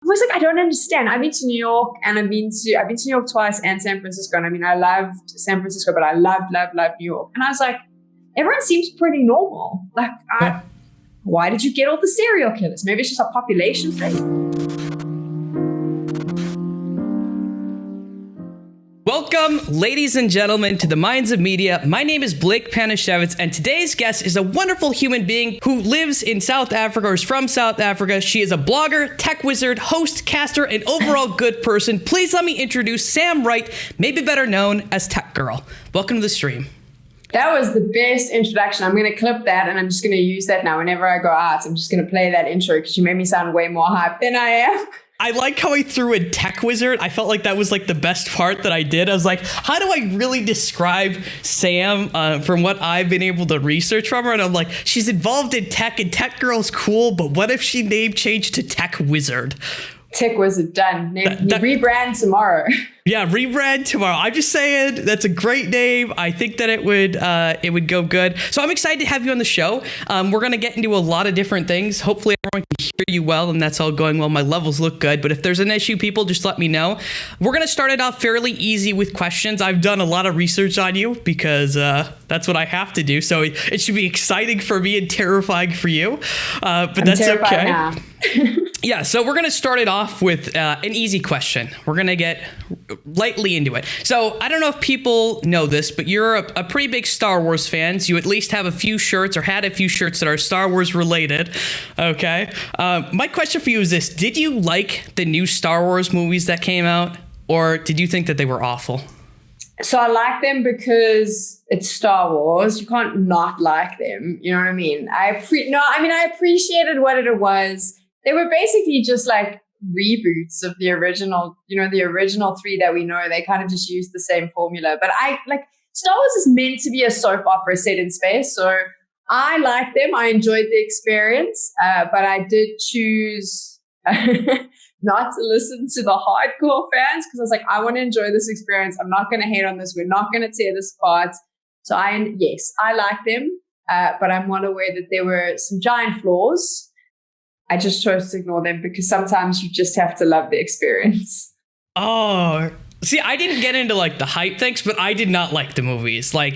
I was like, I don't understand. I've been to New York and I've been to New York twice and San Francisco. And I mean, I loved San Francisco, but I loved New York. And I was like, everyone seems pretty normal. Like, why did you get all the serial killers? Maybe it's just a population thing. Welcome, ladies and gentlemen, to the Minds of Media. My name is Blake Panashevitz, and today's guest is a wonderful human being who lives in South Africa or is from South Africa. She is a blogger, tech wizard, host, caster, and overall good person. Please let me introduce Sam Wright, maybe better known as Tech Girl. Welcome to the stream. That was the best introduction. I'm going to clip that and I'm just going to use that now whenever I go out. I'm just going to play that intro because you made me sound way more hyped than I am. I like how I threw in tech wizard. I felt like that was like the best part that I did. I was like, how do I really describe Sam from what I've been able to research from her? And I'm like, she's involved in tech and Tech Girl's cool, but what if she name changed to Tech Wizard? Tech Wizard, done. Rebrand tomorrow. Yeah, rebrand tomorrow. I'm just saying that's a great name. I think that it would go good. So I'm excited to have you on the show. We're going to get into a lot of different things. Hopefully everyone can hear you well and that's all going well. My levels look good. But if there's an issue, people, just let me know. We're going to start it off fairly easy with questions. I've done a lot of research on you because that's what I have to do. So it should be exciting for me and terrifying for you. But that's okay. Now. Yeah, so we're going to start it off with an easy question. We're going to get lightly into it. So I don't know if people know this, but you're a pretty big Star Wars fan. You at least have a few shirts or had a few shirts that are Star Wars related. Okay. My question for you is this. Did you like the new Star Wars movies that came out, or did you think that they were awful? So I like them because it's Star Wars. You can't not like them. You know what I mean? I appreciated what it was. They were basically just like reboots of the original, the original three that we know. They kind of just used the same formula. But Star Wars is meant to be a soap opera set in space. So I liked them. I enjoyed the experience. But I did choose not to listen to the hardcore fans because I was like, I want to enjoy this experience. I'm not going to hate on this. We're not going to tear this apart. So I like them. But I'm well aware that there were some giant flaws. I just chose to ignore them because sometimes you just have to love the experience. Oh, see, I didn't get into like the hype things, but I did not like the movies. Why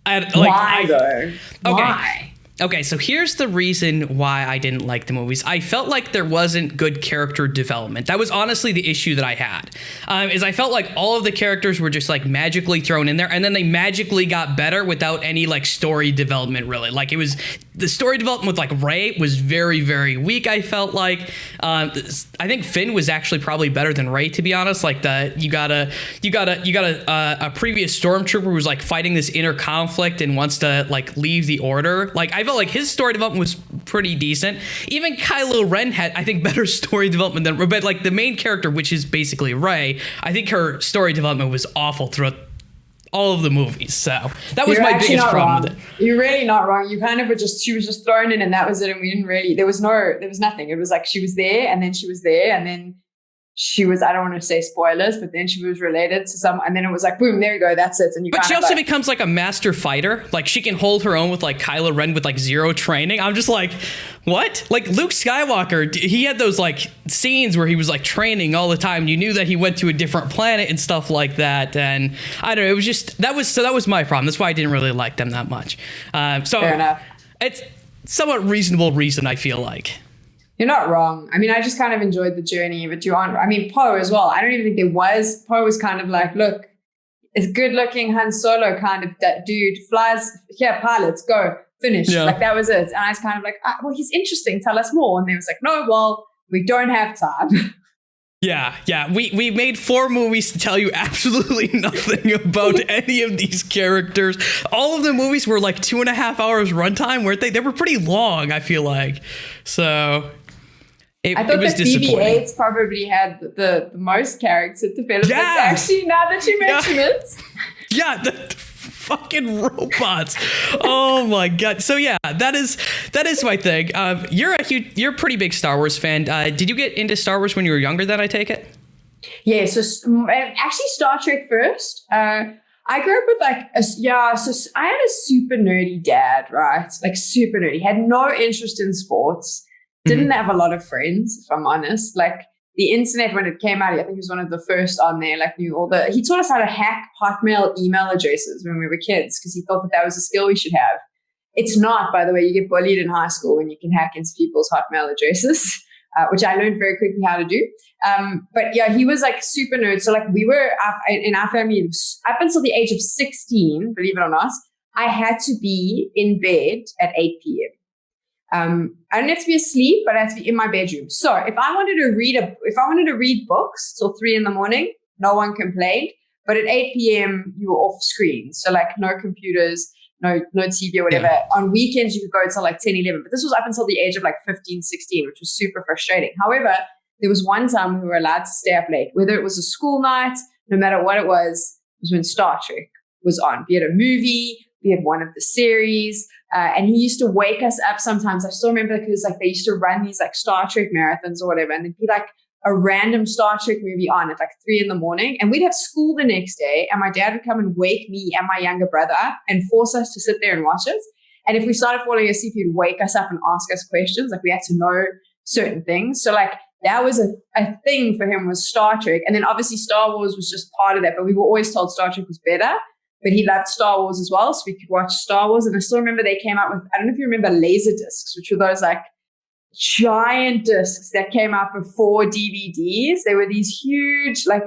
though? Why? Okay, so here's the reason why I didn't like the movies. I felt like there wasn't good character development. That was honestly the issue that I had. Is I felt like all of the characters were just like magically thrown in there, and then they magically got better without any like story development. Really, like it was the story development with like Rey was very, very weak. I felt like I think Finn was actually probably better than Rey, to be honest. Like you got a previous stormtrooper who's like fighting this inner conflict and wants to like leave the order. Like I felt like his story development was pretty decent. Even Kylo Ren had, I think, better story development than, but like the main character, which is basically Rey, I think her story development was awful throughout all of the movies. So that was my biggest problem with it. You're really not wrong. You kind of she was just thrown in and that was it. And we didn't really, there was nothing. It was like she was there and then she was there and then she was, I don't want to say spoilers, but then she was related to some, and then it was like, boom, there you go, that's it. And but she also becomes like a master fighter. Like she can hold her own with like Kylo Ren with like zero training. I'm just like, what? Like Luke Skywalker, he had those like scenes where he was like training all the time. You knew that he went to a different planet and stuff like that. And I don't know, it was just, that was my problem. That's why I didn't really like them that much. So fair enough. It's somewhat reasonable reason, I feel like. You're not wrong. I mean, I just kind of enjoyed the journey, but Poe as well. I don't even think Poe was kind of like, look, it's good looking Han Solo kind of that dude flies here, pilots, go, finish. Yeah. Like that was it. And I was kind of like, well, he's interesting. Tell us more. And they was like, no, well, we don't have time. Yeah. We made 4 movies to tell you absolutely nothing about any of these characters. All of the movies were like 2.5 hours runtime, weren't they? They were pretty long, I feel like. So I thought was that BB-8 probably had the most character development. Yeah. Actually, now that you mention it. Yeah, the fucking robots. Oh my god. So yeah, that is my thing. You're a pretty big Star Wars fan. Did you get into Star Wars when you were younger then, I take it? Yeah, so actually Star Trek first. I grew up with so I had a super nerdy dad, right? Like super nerdy. Had no interest in sports. Didn't have a lot of friends, if I'm honest. Like the internet when it came out, I think he was one of the first on there, like knew he taught us how to hack Hotmail email addresses when we were kids because he thought that was a skill we should have. It's not, by the way. You get bullied in high school when you can hack into people's Hotmail addresses, which I learned very quickly how to do. But yeah, he was like super nerd. So like we were in our family up until the age of 16, believe it or not, I had to be in bed at 8 p.m. I didn't have to be asleep, but I had to be in my bedroom. So if I wanted to read books till 3 a.m, no one complained. But at 8 p.m, you were off screen. So like no computers, no TV or whatever. Yeah. On weekends, you could go until like 10, 11. But this was up until the age of like 15, 16, which was super frustrating. However, there was one time we were allowed to stay up late, whether it was a school night, no matter what it was when Star Trek was on. Be it a movie, be it one of the series. And he used to wake us up sometimes. I still remember because like they used to run these like Star Trek marathons or whatever. And there'd be like a random Star Trek movie on at like 3 a.m. And we'd have school the next day. And my dad would come and wake me and my younger brother up and force us to sit there and watch it. And if we started falling asleep, he'd wake us up and ask us questions. Like we had to know certain things. So like that was a thing for him was Star Trek. And then obviously Star Wars was just part of that. But we were always told Star Trek was better. But he loved Star Wars as well. So we could watch Star Wars. And I still remember they came out with, I don't know if you remember laser discs, which were those like giant discs that came out before DVDs. They were these huge, like,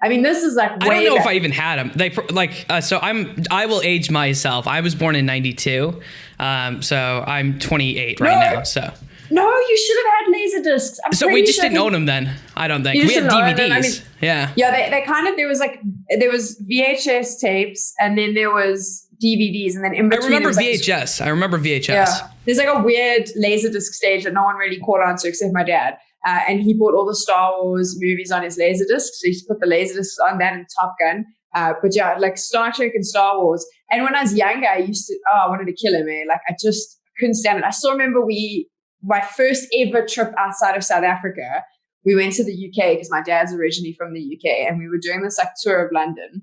I mean, this is like way I don't know back. if I even had them. I will age myself. I was born in 92. So I'm 28 right now. So. No, you should have had laser discs. So we just didn't own them then. I don't think we had DVDs. I mean, yeah. Yeah. They kind of, there was VHS tapes and then there was DVDs and then in between. I remember VHS. Yeah. There's like a weird laserdisc stage that no one really caught on to except my dad. And he bought all the Star Wars movies on his laserdisc. So he used to put the laserdiscs on that and Top Gun. But yeah, like Star Trek and Star Wars. And when I was younger, I wanted to kill him. Like I just couldn't stand it. I still remember my first ever trip outside of South Africa, we went to the UK because my dad's originally from the UK and we were doing this like tour of London.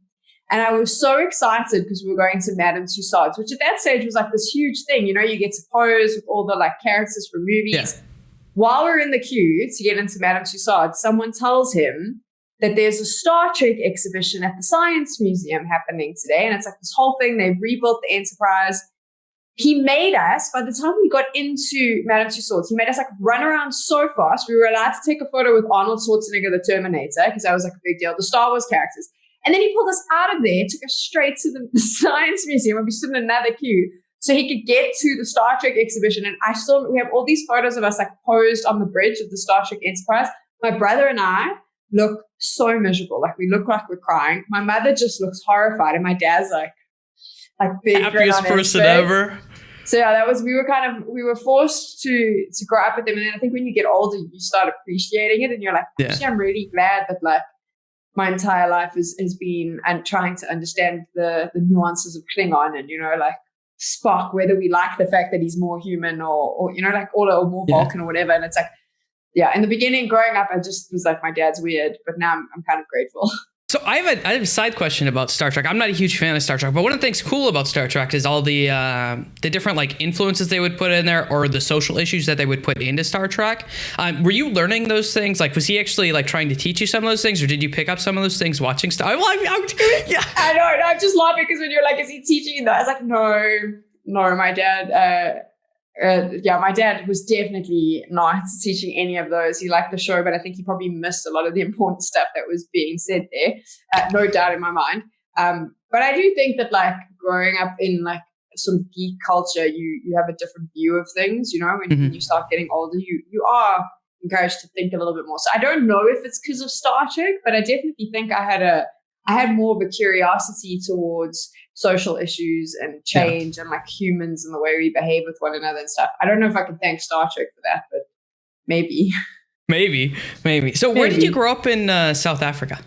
And I was so excited because we were going to Madame Tussauds, which at that stage was like this huge thing. You know, you get to pose with all the like characters from movies. Yeah. While we're in the queue to get into Madame Tussauds, someone tells him that there's a Star Trek exhibition at the Science Museum happening today. And it's like this whole thing. They've rebuilt the Enterprise. He made us, by the time we got into Madame Tussauds, he made us like run around so fast. We were allowed to take a photo with Arnold Schwarzenegger, the Terminator, because that was like a big deal, the Star Wars characters. And then he pulled us out of there, took us straight to the Science Museum, and we stood in another queue so he could get to the Star Trek exhibition. And we have all these photos of us like posed on the bridge of the Star Trek Enterprise. My brother and I look so miserable. Like we look like we're crying. My mother just looks horrified. And my dad's like big happiest person ever. So yeah, we were forced to grow up with them. And then I think when you get older, you start appreciating it and you're like, actually, I'm really glad that like my entire life has been and trying to understand the nuances of Klingon and, you know, like Spock, whether we like the fact that he's more human or you know, like or more Vulcan or whatever. And it's like, yeah, in the beginning growing up, I just was like, my dad's weird, but now I'm kind of grateful. So I have a side question about Star Trek. I'm not a huge fan of Star Trek, but one of the things cool about Star Trek is all the different like influences they would put in there or the social issues that they would put into Star Trek. Were you learning those things? Like, was he actually like trying to teach you some of those things, or did you pick up some of those things watching Star? Yeah, I know. I'm just laughing because when you're like, is he teaching you that? I was like, no, my dad. My dad was definitely not teaching any of those. He liked the show, but I think he probably missed a lot of the important stuff that was being said there. No doubt in my mind. But I do think that like growing up in like some geek culture, you have a different view of things, you know, when you start getting older, you are encouraged to think a little bit more. So I don't know if it's because of Star Trek, but I definitely think I had more of a curiosity towards social issues and change and like humans and the way we behave with one another and stuff. I don't know if I can thank Star Trek for that, but maybe. Maybe. So where did you grow up in South Africa?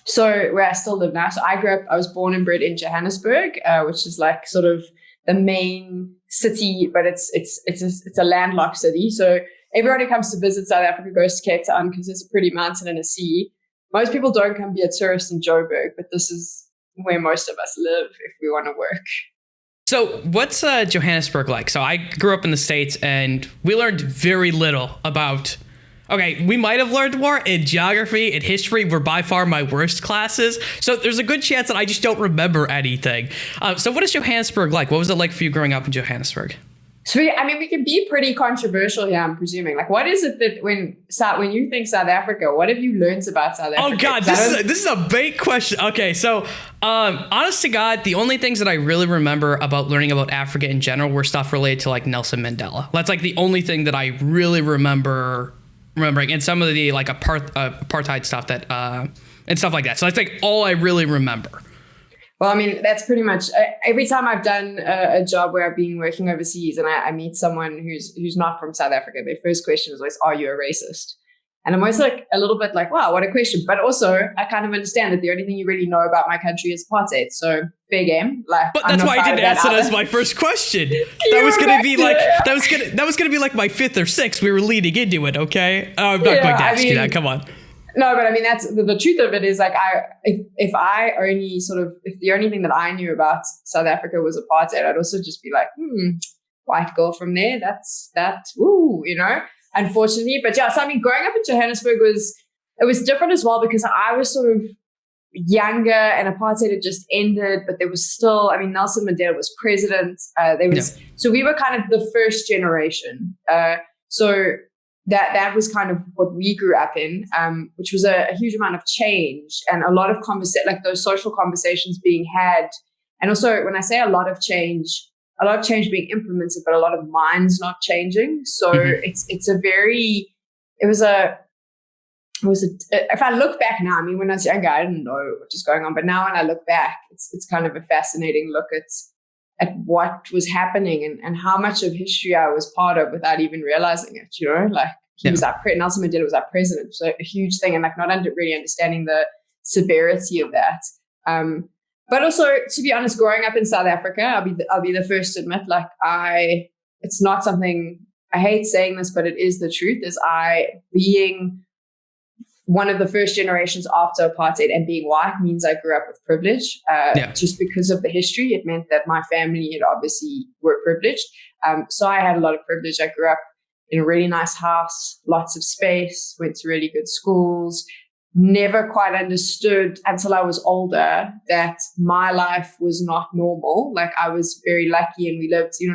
So where I still live now. So I was born and bred in Johannesburg, which is like sort of the main city, but it's a landlocked city. So everyone who comes to visit South Africa goes to Cape Town because there's a pretty mountain and a sea. Most people don't come be a tourist in Joburg, but this is where most of us live if we want to work. So what's Johannesburg like? So I grew up in the States and we learned very little about Okay, we might have learned more in geography and history were by far my worst classes. So there's a good chance that I just don't remember anything. So what is Johannesburg like? What was it like for you growing up in Johannesburg? So we can be pretty controversial here, I'm presuming. Like, what is it that when you think South Africa, what have you learned about South Africa? Oh God, this is a big question. Okay, so honest to God, the only things that I really remember about learning about Africa in general were stuff related to like Nelson Mandela. That's like the only thing that I really remembering, and some of the like apartheid stuff that and stuff like that. So that's like all I really remember. Well, I mean, that's pretty much every time I've done a job where I've been working overseas and I meet someone who's not from South Africa, their first question is always, are you a racist? And I'm always like a little bit like, wow, what a question. But also I kind of understand that the only thing you really know about my country is apartheid. So fair game. Like, but that's why I didn't answer that as my first question. That was gonna be like that was gonna be like my fifth or sixth. We were leading into it, okay? I'm not going to ask you that. Come on. No, but I mean, that's the truth of it is like, if the only thing that I knew about South Africa was apartheid, I'd also just be like, white girl from there. Unfortunately. But yeah, so I mean, growing up in Johannesburg was different as well because I was sort of younger and apartheid had just ended, but there was still, I mean, Nelson Mandela was president. So we were kind of the first generation. So that was kind of what we grew up in, which was a huge amount of change and a lot of like those social conversations being had. And also when I say a lot of change being implemented, but a lot of minds not changing. So if I look back now, I mean, when I was younger, I didn't know what was going on, but now when I look back, it's kind of a fascinating look at what was happening and how much of history I was part of without even realizing it, like Nelson Mandela was our president, so a huge thing, and like not really understanding the severity of that. But also, to be honest, growing up in South Africa, I'll be the first to admit, like it's not something, I hate saying this, but it is the truth, being one of the first generations after apartheid and being white means I grew up with privilege. Just because of the history, it meant that my family had obviously were privileged. So I had a lot of privilege. I grew up in a really nice house, lots of space, went to really good schools, never quite understood until I was older that my life was not normal. Like I was very lucky and we lived, we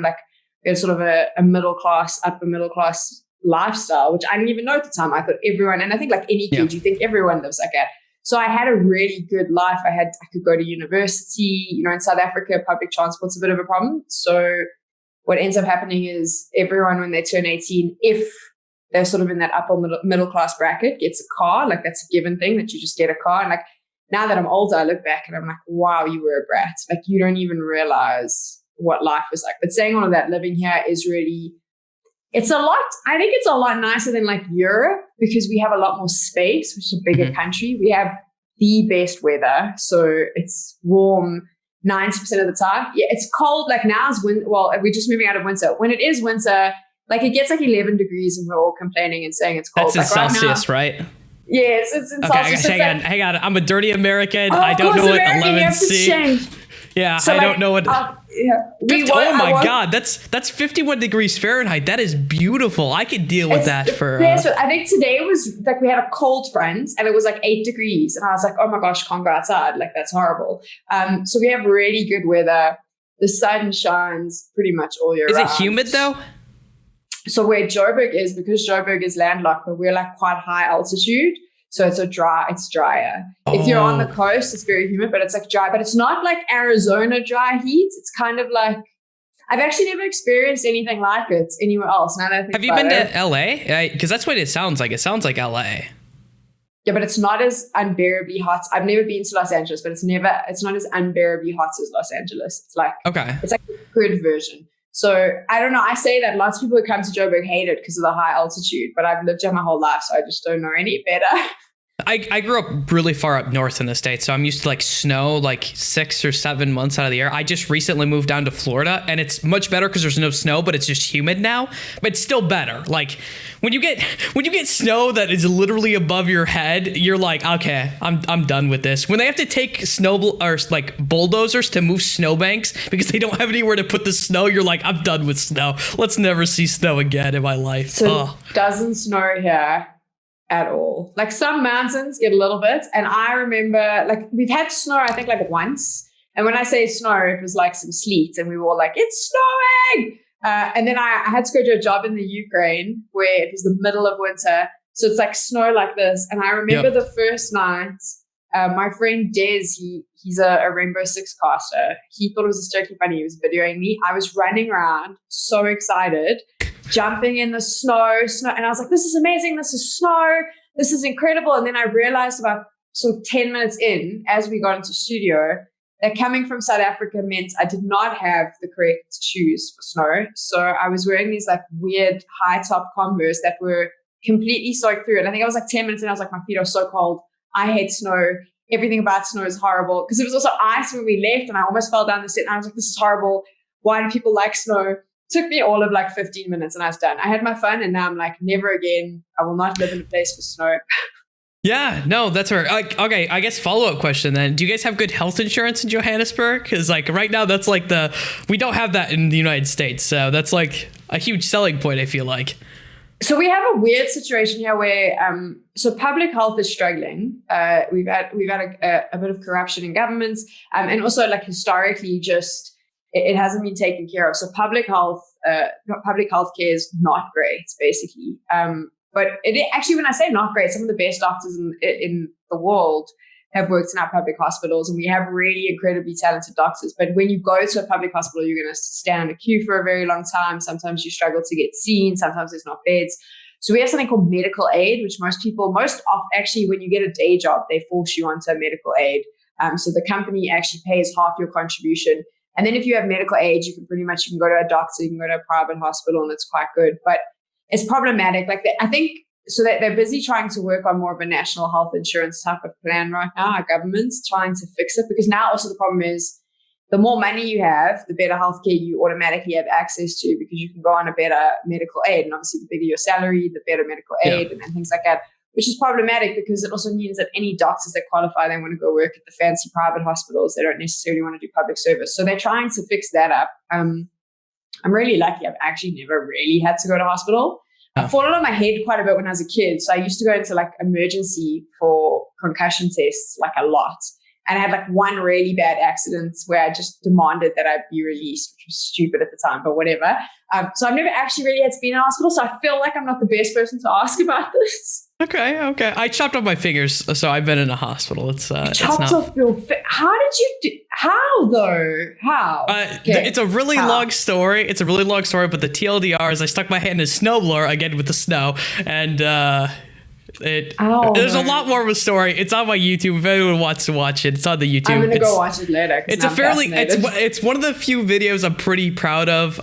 had sort of a upper middle class lifestyle, which I didn't even know at the time. I thought everyone, and I think like any kid, you think everyone lives like that. So I had a really good life. I could go to university, in South Africa, public transport's a bit of a problem. So what ends up happening is everyone, when they turn 18, if they're sort of in that upper middle class bracket, gets a car. Like that's a given thing that you just get a car. And like now that I'm older, I look back and I'm like, wow, you were a brat. Like you don't even realize what life was like. But saying all of that, living here is really, I think it's a lot nicer than like Europe because we have a lot more space, which is a bigger country. We have the best weather. So it's warm 90% of the time. Yeah, it's cold. Like now is we're just moving out of winter. When it is winter, like it gets like 11 degrees and we're all complaining and saying it's cold. That's in Celsius, right? Yes, it's in Celsius. Hang on. I'm a dirty American. I don't know what 11C. Yeah, so I don't know what. God, that's 51 degrees Fahrenheit. That is beautiful. I could deal with that for. So I think today was like we had a cold front and it was like 8 degrees, and I was like, oh my gosh, can't go outside. Like that's horrible. So we have really good weather. The sun shines pretty much all year round. Is it humid though? So where Joburg is, because Joburg is landlocked, but we're like quite high altitude. So it's drier. Oh. If you're on the coast, it's very humid, but it's like dry. But it's not like Arizona dry heat. It's kind of like, I've actually never experienced anything like it anywhere else. Now that I think Have you been to LA? Because that's what it sounds like. It sounds like LA. Yeah, but it's not as unbearably hot. I've never been to Los Angeles, but it's not as unbearably hot as Los Angeles. It's like, it's like a good version. So I don't know. I say that lots of people who come to Joburg hate it because of the high altitude, but I've lived here my whole life, so I just don't know any better. I grew up really far up north in the States, so I'm used to like snow like 6 or 7 months out of the year. I just recently moved down to Florida, and it's much better because there's no snow, but it's just humid now. But it's still better. Like when you get snow that is literally above your head, you're like, okay, I'm done with this. When they have to take bulldozers to move snowbanks because they don't have anywhere to put the snow, you're like, I'm done with snow. Let's never see snow again in my life. So it doesn't snow here. at all. Like some mountains get a little bit. And I remember like we've had snow, I think like once. And when I say snow, it was like some sleet and we were all like, it's snowing. And then I had to go to a job in the Ukraine where it was the middle of winter. So it's like snow like this. And I remember the first night, my friend Des, he's a Rainbow Six caster. He thought it was hysterically funny. He was videoing me. I was running around so excited, jumping in the snow. And I was like, this is amazing. This is snow. This is incredible. And then I realized about sort of 10 minutes in, as we got into studio, that coming from South Africa meant I did not have the correct shoes for snow. So I was wearing these like weird high top Converse that were completely soaked through. And I think I was like 10 minutes in, I was like, my feet are so cold. I hate snow. Everything about snow is horrible. Because it was also ice when we left and I almost fell down the stairs. And I was like, this is horrible. Why do people like snow? It took me all of like 15 minutes and I was done. I had my fun and now I'm like, never again. I will not live in a place with snow. Yeah, no, that's right. Okay, I guess follow-up question then. Do you guys have good health insurance in Johannesburg? Because like right now, that's like we don't have that in the United States. So that's like a huge selling point, I feel like. So we have a weird situation here where so public health is struggling. We've had a bit of corruption in governments, and also like historically, just it hasn't been taken care of. So public health care is not great, basically. But it actually, when I say not great, some of the best doctors in the world have worked in our public hospitals, and we have really incredibly talented doctors. But when you go to a public hospital, you're going to stand in a queue for a very long time. Sometimes you struggle to get seen. Sometimes there's not beds. So we have something called medical aid, which actually, when you get a day job, they force you onto a medical aid. So the company actually pays half your contribution. And then if you have medical aid, you can go to a doctor, you can go to a private hospital, and it's quite good. But it's problematic. Like I think so that they're busy trying to work on more of a national health insurance type of plan right now. Our government's trying to fix it because now also the problem is the more money you have, the better healthcare you automatically have access to because you can go on a better medical aid. And obviously the bigger your salary, the better medical aid and things like that, which is problematic because it also means that any doctors that qualify, they want to go work at the fancy private hospitals. They don't necessarily want to do public service. So they're trying to fix that up. I'm really lucky. I've actually never really had to go to hospital. I've fallen on my head quite a bit when I was a kid. So I used to go into like emergency for concussion tests like a lot. And I had like one really bad accident where I just demanded that I be released, which was stupid at the time, but whatever. So I've never actually really had to be in a hospital. So I feel like I'm not the best person to ask about this. Okay. I chopped off my fingers, so I've been in a hospital. Off your How did you do? How though? How? It's a really long story. But the TLDR is I stuck my hand in a snowblower again with the snow, and there's a lot more of a story. It's on my YouTube. If anyone wants to watch it, it's on the YouTube. I'm gonna go watch it later. It's one of the few videos I'm pretty proud of.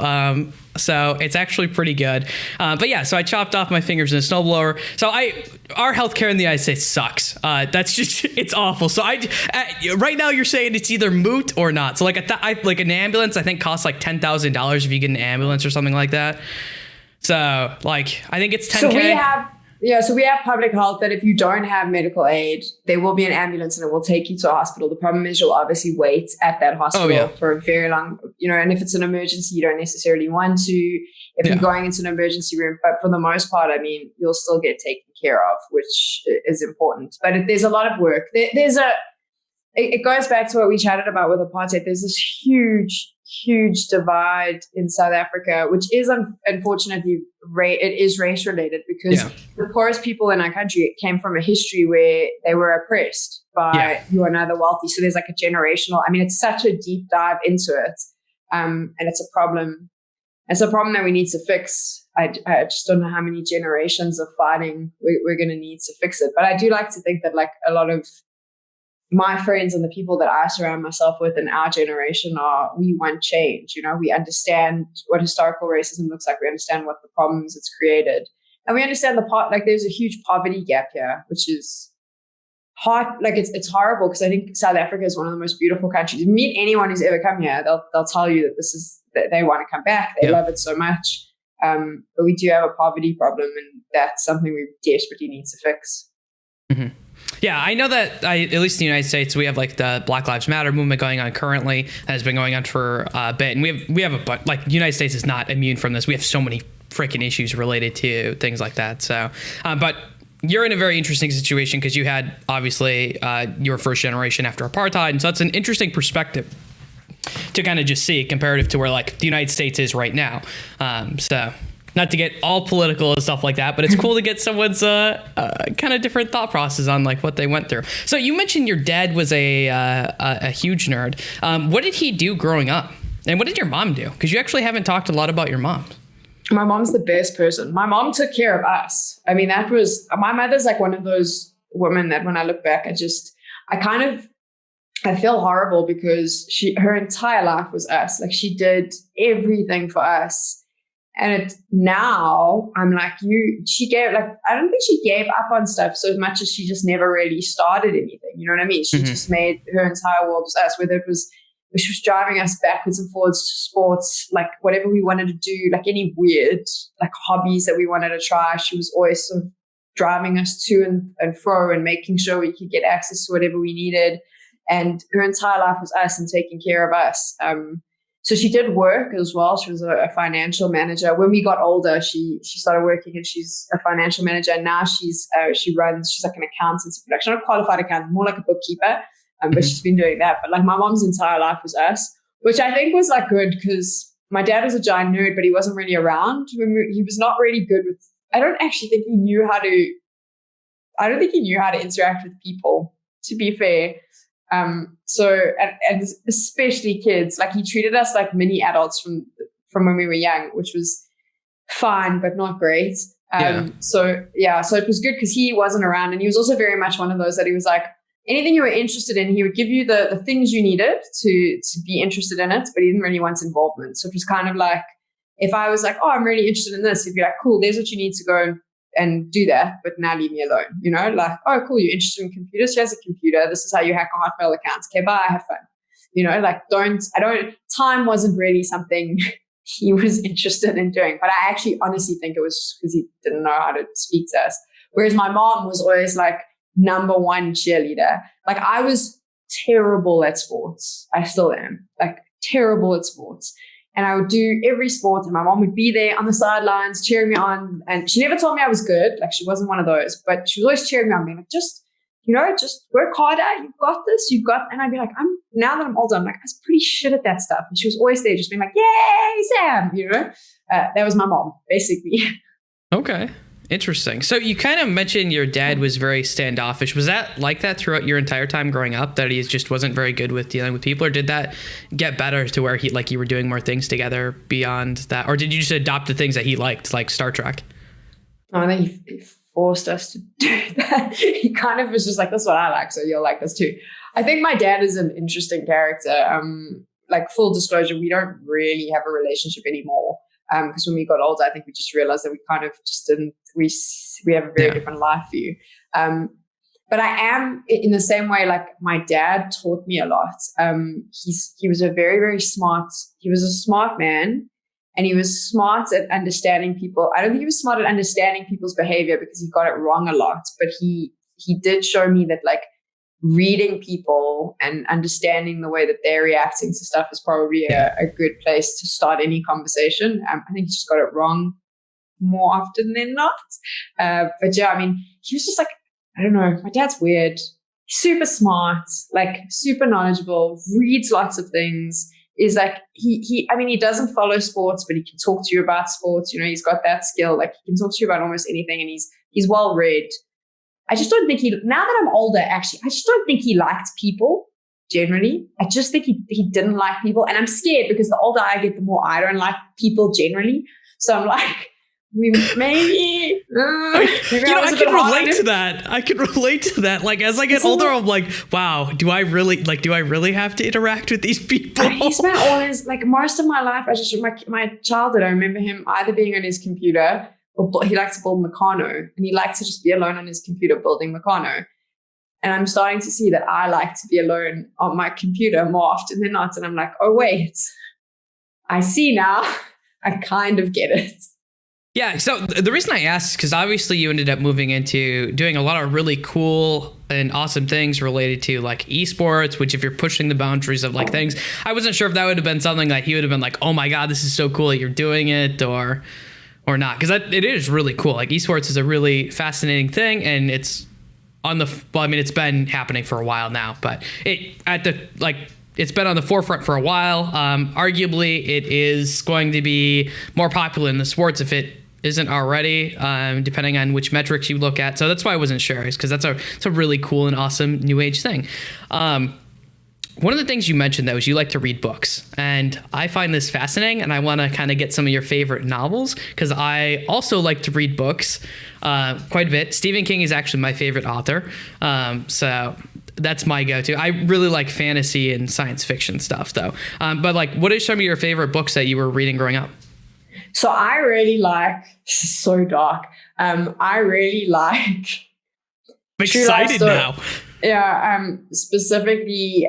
So it's actually pretty good. But yeah, so I chopped off my fingers in a snowblower. So our healthcare in the United States sucks. That's just, it's awful. So right now you're saying it's either moot or not. So like an ambulance, I think costs like $10,000 if you get an ambulance or something like that. So like, I think it's $10K. So we have public health that if you don't have medical aid, there will be an ambulance and it will take you to a hospital. The problem is you'll obviously wait at that hospital for a very long, and if it's an emergency, you don't necessarily want to, if you're going into an emergency room. But for the most part, I mean, you'll still get taken care of, which is important. But there's a lot of work. It goes back to what we chatted about with apartheid. There's this huge divide in South Africa, which is unfortunately it is race related because the poorest people in our country came from a history where they were oppressed by you are neither wealthy. So there's like a generational. I mean, it's such a deep dive into it, and it's a problem. It's a problem that we need to fix. I just don't know how many generations of fighting we're going to need to fix it. But I do like to think that like a lot of my friends and the people that I surround myself with in our generation we want change. We understand what historical racism looks like. We understand what the problems it's created. And we understand there's a huge poverty gap here, which is hard. Like it's horrible because I think South Africa is one of the most beautiful countries. Meet anyone who's ever come here. They'll tell you that they want to come back. They love it so much. But we do have a poverty problem, and that's something we desperately need to fix. Mm-hmm. Yeah, I know that at least in the United States, we have like the Black Lives Matter movement going on currently that has been going on for a bit. And we have the United States is not immune from this. We have so many freaking issues related to things like that. So, but you're in a very interesting situation because you had obviously your first generation after apartheid. And so that's an interesting perspective to kind of just see comparative to where like the United States is right now. So not to get all political and stuff like that, but it's cool to get someone's kind of different thought process on like what they went through. So you mentioned your dad was a huge nerd. What did he do growing up? And what did your mom do? Because you actually haven't talked a lot about your mom. My mom's the best person. My mom took care of us. I mean, my mother's like one of those women that when I look back, I feel horrible because her entire life was us. Like she did everything for us. And now I'm like, I don't think she gave up on stuff so much as she just never really started anything. You know what I mean? She just made her entire world was us, whether she was driving us backwards and forwards to sports, like whatever we wanted to do, like any weird like hobbies that we wanted to try. She was always sort of driving us to and fro and making sure we could get access to whatever we needed. And her entire life was us and taking care of us. So she did work as well. She was a financial manager. When we got older, she started working and she's a financial manager. And now she's like an accountant, not a qualified accountant, more like a bookkeeper. But she's been doing that. But like my mom's entire life was us, which I think was like good because my dad was a giant nerd, but he wasn't really around. He was not really good with, I don't think he knew how to interact with people, to be fair. So especially kids, like he treated us like mini adults from when we were young, which was fine, but not great. So it was good because he wasn't around. And he was also very much one of those that he was like, anything you were interested in, he would give you the things you needed to be interested in it, but he didn't really want involvement. So it was kind of like, if I was like, oh, I'm really interested in this, he'd be like, cool, there's what you need to go and do that, but now leave me alone. You know, like, oh, cool, you're interested in computers? She has a computer. This is how you hack a Hotmail account. Okay, bye, have fun. You know, like time wasn't really something he was interested in doing, but I actually honestly think it was just because he didn't know how to speak to us. Whereas my mom was always like, number one cheerleader. Like I was terrible at sports. I still am like terrible at sports. And I would do every sport and my mom would be there on the sidelines cheering me on. And she never told me I was good. Like she wasn't one of those, but she was always cheering me on, being like, just work harder. You've got this. And I'd be like, now that I'm older, I'm like, I was pretty shit at that stuff. And she was always there just being like, yay, Sam, you know, that was my mom basically. Okay. Interesting. So you kind of mentioned your dad was very standoffish. Was that like that throughout your entire time growing up, that he just wasn't very good with dealing with people, or did that get better to where you were doing more things together beyond that? Or did you just adopt the things that he liked, like Star Trek? I think he forced us to do that. He kind of was just like, this is what I like, so you'll like this too. I think my dad is an interesting character. Like full disclosure, we don't really have a relationship anymore. Because when we got older, I think we just realized that we kind of just didn't, we have a very different life view. But I am in the same way, like my dad taught me a lot. He was a very, very smart, he was a smart man, and he was smart at understanding people. I don't think he was smart at understanding people's behavior because he got it wrong a lot, but he did show me that like reading people and understanding the way that they're reacting to stuff is probably a good place to start any conversation. I think he just got it wrong more often than not. But yeah, I mean, he was just like, I don't know, my dad's weird. He's super smart, like super knowledgeable, reads lots of things, is like, he doesn't follow sports, but he can talk to you about sports. You know, he's got that skill. Like he can talk to you about almost anything, and he's well read. I just don't think now that I'm older, actually, I just don't think he liked people generally. I just think he didn't like people. And I'm scared because the older I get, the more I don't like people generally. So I'm like, maybe I can relate to that. I can relate to that. Like as I get older, I'm like, wow, do I really have to interact with these people? He spent all his, like most of my life, my childhood, I remember him either being on his computer, or he likes to build Meccano, and he likes to just be alone on his computer building Meccano. And I'm starting to see that I like to be alone on my computer more often than not. And I'm like, oh, wait, I see now. I kind of get it. Yeah. So the reason I asked is because obviously you ended up moving into doing a lot of really cool and awesome things related to like esports, which if you're pushing the boundaries of like things, I wasn't sure if that would have been something that he would have been like, oh my God, this is so cool that you're doing it, or or not, because it is really cool. Like esports is a really fascinating thing, and it's it's been happening for a while now, but it's been on the forefront for a while. Arguably, it is going to be more popular in the sports if it isn't already, depending on which metrics you look at. So that's why I wasn't sure, because it's a really cool and awesome new age thing. One of the things you mentioned, though, is you like to read books. And I find this fascinating, and I want to kind of get some of your favorite novels, because I also like to read books quite a bit. Stephen King is actually my favorite author. So that's my go-to. I really like fantasy and science fiction stuff, though. But like, what are some of your favorite books that you were reading growing up? So I really like, this is so dark. I really like. I'm excited now. Yeah, specifically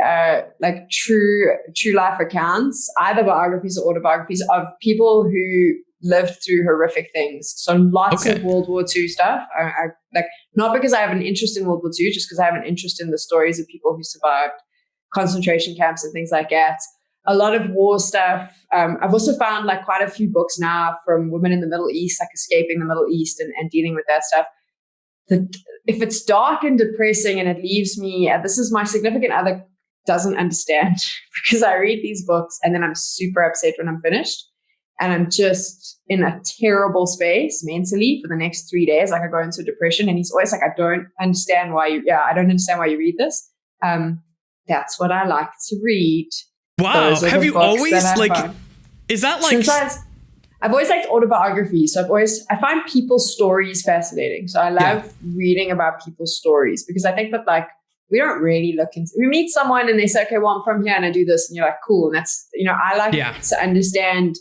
like true life accounts, either biographies or autobiographies of people who lived through horrific things. So lots of World War II stuff. I like, not because I have an interest in World War II, just because I have an interest in the stories of people who survived concentration camps and things like that. A lot of war stuff. I've also found like quite a few books now from women in the Middle East, like escaping the Middle East and dealing with that stuff. If it's dark and depressing and it leaves me, this is my significant other doesn't understand, because I read these books and then I'm super upset when I'm finished, and I'm just in a terrible space mentally for the next 3 days. Like I go into depression, and he's always like, I don't understand why you read this. That's what I like to read. Wow. Have you always like, is that like, I've always liked autobiography. So I find people's stories fascinating. So I love reading about people's stories, because I think that like, we don't really we meet someone and they say, okay, well, I'm from here and I do this. And you're like, cool. And that's, I like to understand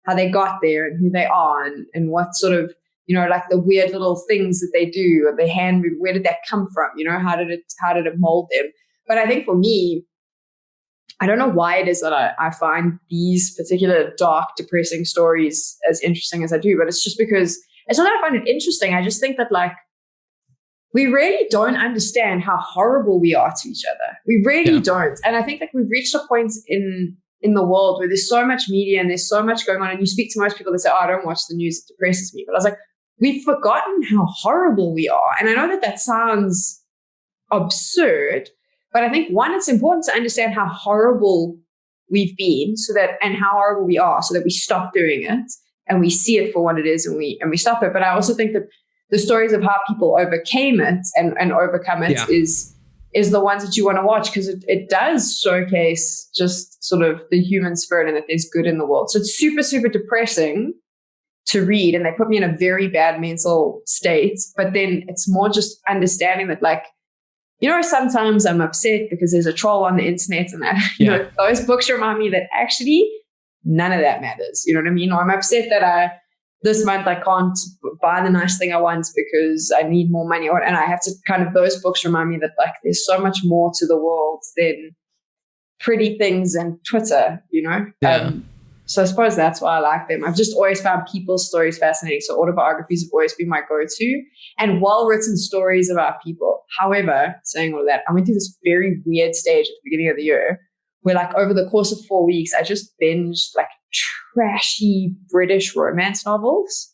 how they got there and who they are and what sort of, like the weird little things that they do, or the hand, where did that come from? How did it mold them? But I think for me, I don't know why it is that I find these particular dark, depressing stories as interesting as I do, but it's just because it's not that I find it interesting. I just think that like, we really don't understand how horrible we are to each other. We really don't. And I think that we've reached a point in the world where there's so much media and there's so much going on. And you speak to most people that say, oh, I don't watch the news, it depresses me. But I was like, we've forgotten how horrible we are. And I know that sounds absurd, but I think, one, it's important to understand how horrible we've been, and how horrible we are, so that we stop doing it and we see it for what it is, and we stop it. But I also think that the stories of how people overcame it and overcome it is the ones that you want to watch, because it does showcase just sort of the human spirit and that there's good in the world. So it's super, super depressing to read, and they put me in a very bad mental state. But then it's more just understanding that, like, sometimes I'm upset because there's a troll on the internet, and those books remind me that actually none of that matters. You know what I mean? Or I'm upset that this month I can't buy the nice thing I want because I need more money, and I have to those books remind me that like there's so much more to the world than pretty things and Twitter. So I suppose that's why I like them. I've just always found people's stories fascinating. So autobiographies have always been my go-to, and well-written stories about people. However, saying all of that, I went through this very weird stage at the beginning of the year where, like, over the course of 4 weeks, I just binged like trashy British romance novels.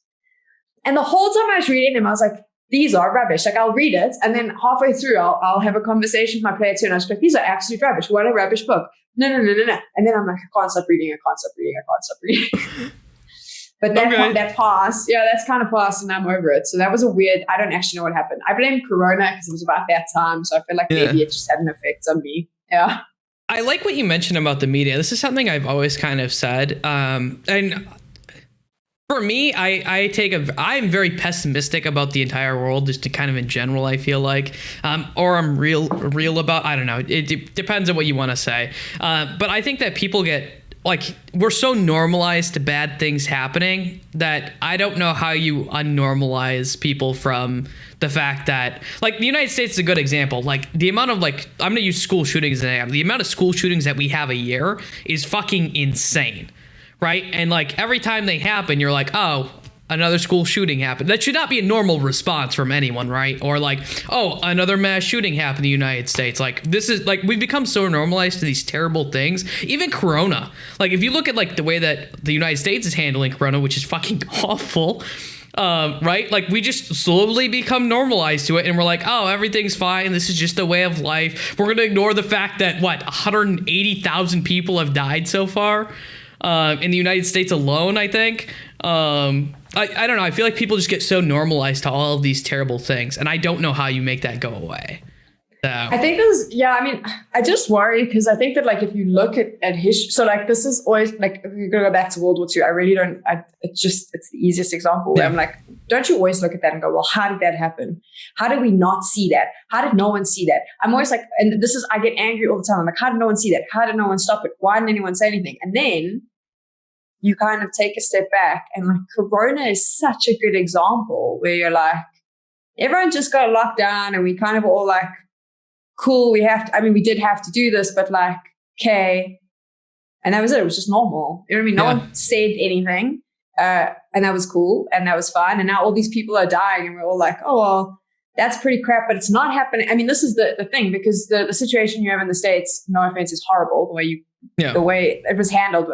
And the whole time I was reading them, I was like, these are rubbish. Like, I'll read it, and then halfway through, I'll have a conversation with my player too, and I was like, these are absolute rubbish. What a rubbish book. No. And then I'm like, I can't stop reading. But that passed. Yeah, that's kind of passed, and I'm over it. So that was I don't actually know what happened. I blame Corona because it was about that time. So I feel like maybe it just had an effect on me. Yeah. I like what you mentioned about the media. This is something I've always kind of said. And for me, I'm very pessimistic about the entire world, just to kind of in general, I feel like, or I'm real about, I don't know. It depends on what you want to say. But I think that people get, like, we're so normalized to bad things happening that I don't know how you unnormalize people from the fact that, like, the United States is a good example. Like, the amount of, like, I'm going to use school shootings as an example. The amount of school shootings that we have a year is fucking insane. Right. And like every time they happen, you're like, oh, another school shooting happened. That should not be a normal response from anyone, right? Or like, oh, another mass shooting happened in the United States. Like, this is like, we've become so normalized to these terrible things. Even Corona. Like, if you look at like the way that the United States is handling Corona, which is fucking awful, right? Like, we just slowly become normalized to it, and we're like, oh, everything's fine. This is just a way of life. We're going to ignore the fact that, 180,000 people have died so far in the United States alone, I think. I don't know. I feel like people just get so normalized to all of these terrible things, and I don't know how you make that go away. So. I think I just worry because I think that like if you look at history, so like this is always like if you're gonna go back to World War II, I really don't. It's the easiest example where I'm like, don't you always look at that and go, well, how did that happen? How did we not see that? How did no one see that? I'm always like, and this is I get angry all the time. I'm like, how did no one see that? How did no one stop it? Why didn't anyone say anything? And then you kind of take a step back, and like Corona is such a good example where you're like, everyone just got locked down, and we kind of all like, cool, we did have to do this, but like, okay. And that was it. It was just normal. You know what I mean? No one said anything. And that was cool. And that was fine. And now all these people are dying, and we're all like, oh, well, that's pretty crap, but it's not happening. I mean, this is the thing, because the situation you have in the States, no offense, is horrible the way it was handled.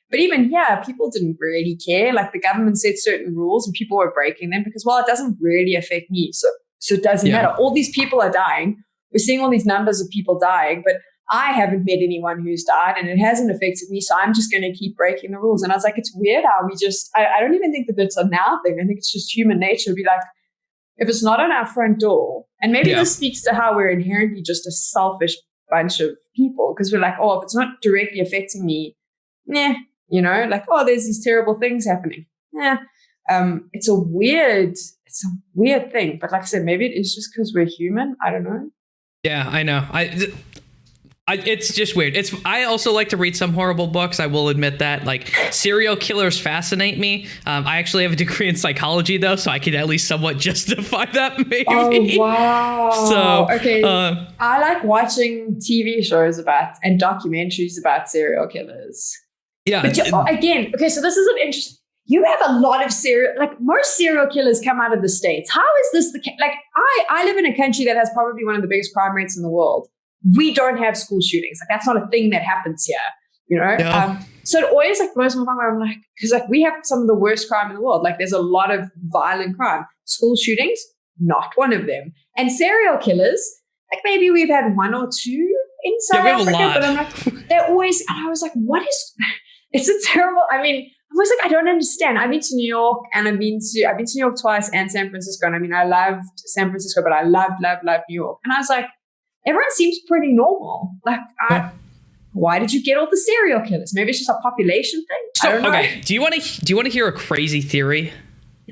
But even, people didn't really care. Like the government set certain rules and people were breaking them because, well, it doesn't really affect me. So it doesn't matter. All these people are dying. We're seeing all these numbers of people dying, but I haven't met anyone who's died and it hasn't affected me. So I'm just going to keep breaking the rules. And I was like, it's weird how I don't even think that it's a now thing. I think it's just human nature to be like, if it's not on our front door, and maybe this speaks to how we're inherently just a selfish bunch of people, because we're like, oh, if it's not directly affecting me, like, oh, there's these terrible things happening. It's a weird thing. But like I said, maybe it is just because we're human. I don't know. Yeah, I know. It's just weird. I also like to read some horrible books. I will admit that. Like, serial killers fascinate me. I actually have a degree in psychology, though, so I can at least somewhat justify that, maybe. Oh, wow. So, okay. I like watching TV shows and documentaries about serial killers. Yeah. But again, okay, so this is an interesting. You have a lot of most serial killers come out of the States. How is this the case? Like, I live in a country that has probably one of the biggest crime rates in the world. We don't have school shootings. Like, that's not a thing that happens here, you know? Yeah. So it always like blows my mind where I'm like, because like we have some of the worst crime in the world. Like, there's a lot of violent crime. School shootings, not one of them. And serial killers, like maybe we've had one or two in South Africa, but I'm like, they're always, and I was like, it's a terrible, I mean, I was like, I don't understand. I've been to New York, and I've been to New York twice, and San Francisco. And I mean, I loved San Francisco, but I loved New York. And I was like, everyone seems pretty normal. Like, why did you get all the serial killers? Maybe it's just a population thing. So, I don't know. Okay, do you want to hear a crazy theory?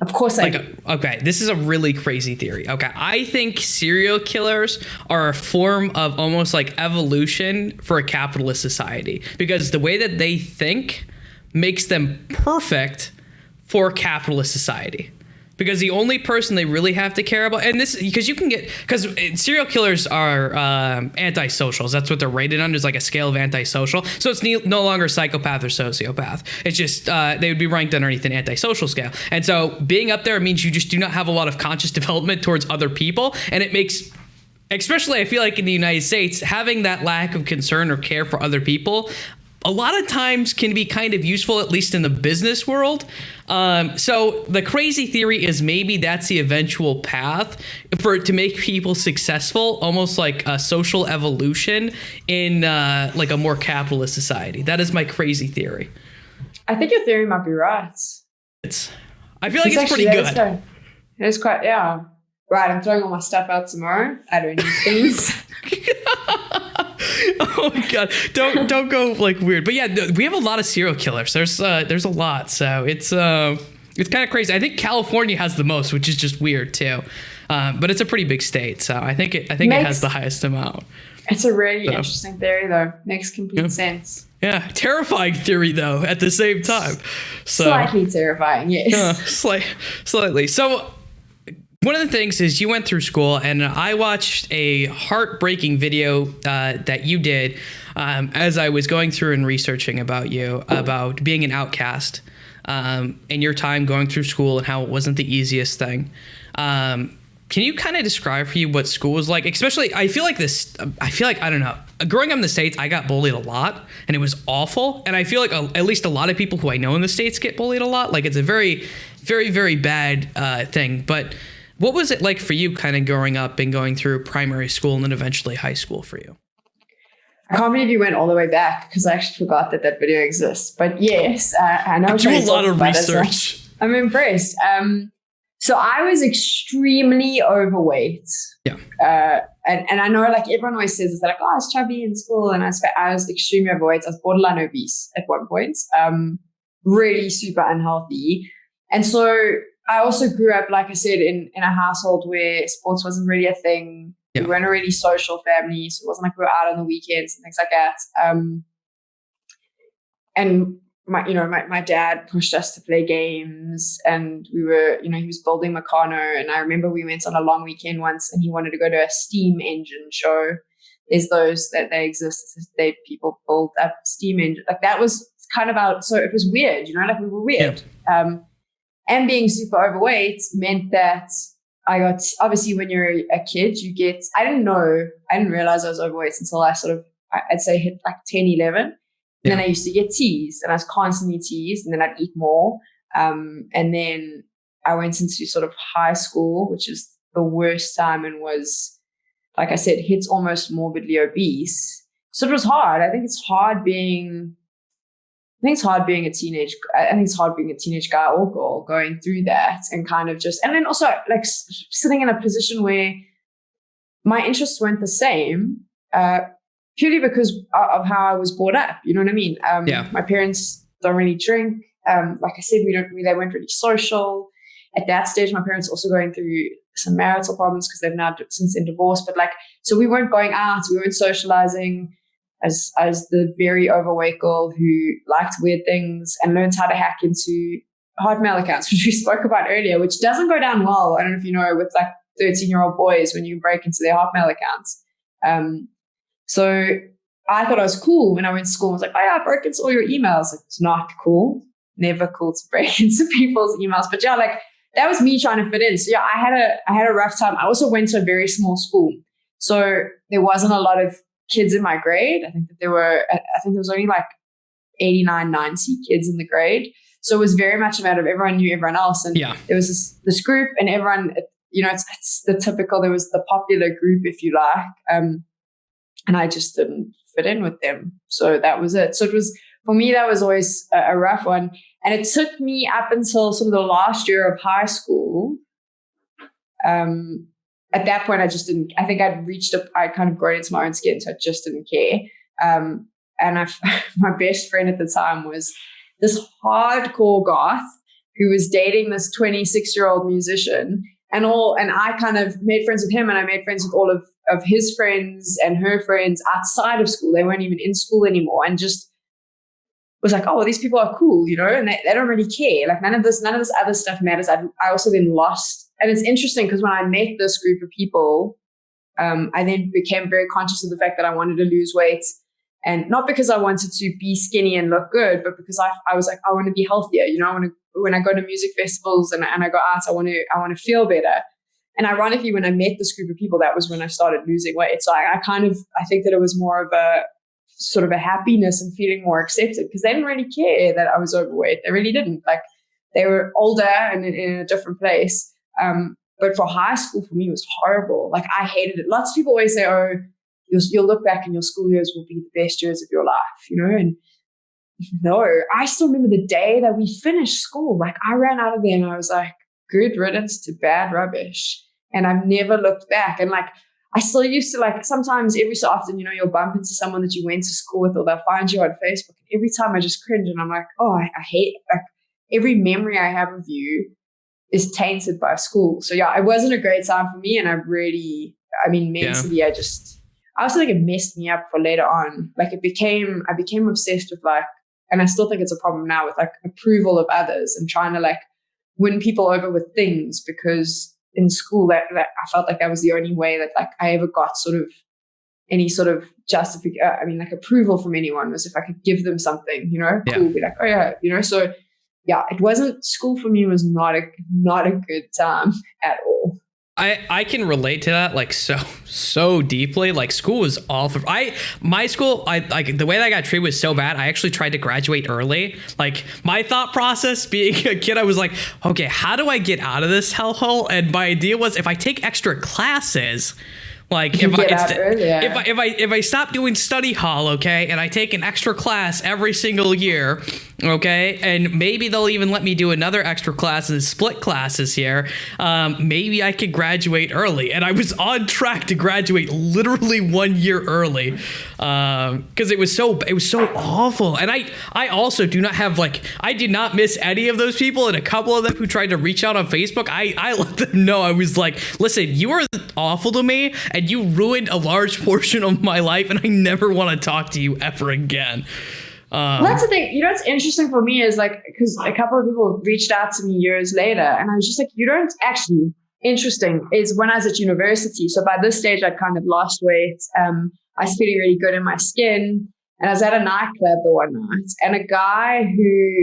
Of course I do. Okay, this is a really crazy theory. Okay, I think serial killers are a form of almost like evolution for a capitalist society, because the way that they think makes them perfect for capitalist society. Because the only person they really have to care about, and this, because serial killers are antisocials. That's what they're rated under, is like a scale of antisocial. So it's no longer psychopath or sociopath. It's just, they would be ranked underneath an antisocial scale. And so being up there means you just do not have a lot of conscious development towards other people. And it makes, especially I feel like in the United States, having that lack of concern or care for other people a lot of times can be kind of useful, at least in the business world. So the crazy theory is maybe that's the eventual path to make people successful, almost like a social evolution in like a more capitalist society. That is my crazy theory. I think your theory might be right. I feel like it's pretty good. It's quite, yeah. Right, I'm throwing all my stuff out tomorrow. I don't need things. Oh my god! Don't go like weird. But yeah, we have a lot of serial killers. There's a lot, so it's kind of crazy. I think California has the most, which is just weird too. But it's a pretty big state, so I think it has the highest amount. It's a really interesting theory, though. Makes complete sense. Yeah, terrifying theory though at the same time. So, slightly terrifying, yes. Slightly. So. One of the things is you went through school, and I watched a heartbreaking video that you did as I was going through and researching about you, about being an outcast. in your time going through school and how it wasn't the easiest thing. Can you kind of describe for you what school was like? Especially, I feel like, I don't know, growing up in the States, I got bullied a lot and it was awful. And I feel like at least a lot of people who I know in the States get bullied a lot. Like, it's a very, very, very bad thing. But what was it like for you kind of growing up and going through primary school and then eventually high school for you? I can't believe you went all the way back because I actually forgot that video exists. But yes, I know. I do a lot of research. I'm impressed. So I was extremely overweight. Yeah. And I know like everyone always says, it's like, oh, I was chubby in school and I was extremely overweight. I was borderline obese at one point. Really super unhealthy. And so I also grew up, like I said, in a household where sports wasn't really a thing. Yeah. We weren't a really social family. So it wasn't like we were out on the weekends and things like that. And my dad pushed us to play games and we were, he was building Meccano. And I remember we went on a long weekend once and he wanted to go to a steam engine show. There's those that they exist. People build up steam engine. Like that was kind of so it was weird, like we were weird. Yeah. And being super overweight meant that I got, obviously when you're a kid, I didn't realize I was overweight until I I'd say hit like 10, 11. And then I used to get teased and I was constantly teased and then I'd eat more. And then I went into sort of high school, which is the worst time and was, like I said, hits almost morbidly obese. So it was hard. I think it's hard being a teenage. I think it's hard being a teenage guy or girl going through that and kind of and then also like sitting in a position where my interests weren't the same. Purely because of how I was brought up, you know what I mean? My parents don't really drink. Like I said, they weren't really social. At that stage, my parents also going through some marital problems because they've now since been divorced. But so we weren't going out, we weren't socializing as the very overweight girl who liked weird things and learned how to hack into Hotmail accounts, which we spoke about earlier, which doesn't go down well. I don't know if you know, with like 13-year-old boys when you break into their Hotmail accounts. So I thought I was cool when I went to school. I was like, oh yeah, I broke into all your emails. Like, it's not cool. Never cool to break into people's emails. But yeah, like that was me trying to fit in. So yeah, I had a rough time. I also went to a very small school. So there wasn't a lot of kids in my grade. I think there was only like 89, 90 kids in the grade. So it was very much a matter of everyone knew everyone else. And there was this group and everyone, it's the typical, there was the popular group, if you like. And I just didn't fit in with them. So that was it. So it was, for me, that was always a rough one. And it took me up until sort of the last year of high school. At that point, I think I'd kind of grown into my own skin, so I just didn't care. And my best friend at the time was this hardcore goth who was dating this 26-year-old musician. And I kind of made friends with him and I made friends with all of his friends and her friends outside of school. They weren't even in school anymore and just was like, oh, well, these people are cool, and they don't really care. Like none of this other stuff matters. I also then lost. And it's interesting because when I met this group of people, I then became very conscious of the fact that I wanted to lose weight. And not because I wanted to be skinny and look good, but because I was like, I want to be healthier. When I go to music festivals and I go out, I want to feel better. And ironically, when I met this group of people, that was when I started losing weight. So I think that it was more of a sort of a happiness and feeling more accepted because they didn't really care that I was overweight. They really didn't. Like they were older and in a different place. But for high school, for me, it was horrible. Like I hated it. Lots of people always say, oh, you'll look back and your school years will be the best years of your life, and no, I still remember the day that we finished school. Like I ran out of there and I was like, good riddance to bad rubbish. And I've never looked back. And like, I still used to like, sometimes every so often, you'll bump into someone that you went to school with or they'll find you on Facebook. And every time I just cringe and I'm like, oh, I hate, like every memory I have of you is tainted by school. So yeah, it wasn't a great time for me. And mentally, I also think it messed me up for later on. Like I became obsessed with like, and I still think it's a problem now with like approval of others and trying to like win people over with things because in school that I felt like that was the only way that like I ever got sort of any sort of approval from anyone was if I could give them something, cool, be like, oh yeah, so yeah, it wasn't, school for me was not a good time at all. I can relate to that like so deeply. Like school was awful. My school, I like the way that I got treated was so bad. I actually tried to graduate early. Like my thought process being a kid, I was like, okay, how do I get out of this hellhole? And my idea was if I take extra classes, like if I stop doing study hall, okay, and I take an extra class every single year, okay, and maybe they'll even let me do another extra class and split classes here, maybe I could graduate early. And I was on track to graduate literally 1 year early, because it was so awful. And I also do not have I did not miss any of those people, and a couple of them who tried to reach out on Facebook, I let them know. I was like, listen, you are awful to me, and you ruined a large portion of my life, and I never want to talk to you ever again. Well, that's the thing. What's interesting for me is because a couple of people reached out to me years later, and I was just like, you don't actually. Interesting is when I was at university. So by this stage, I'd kind of lost weight. I was feeling really good in my skin, and I was at a nightclub the one night, and a guy who,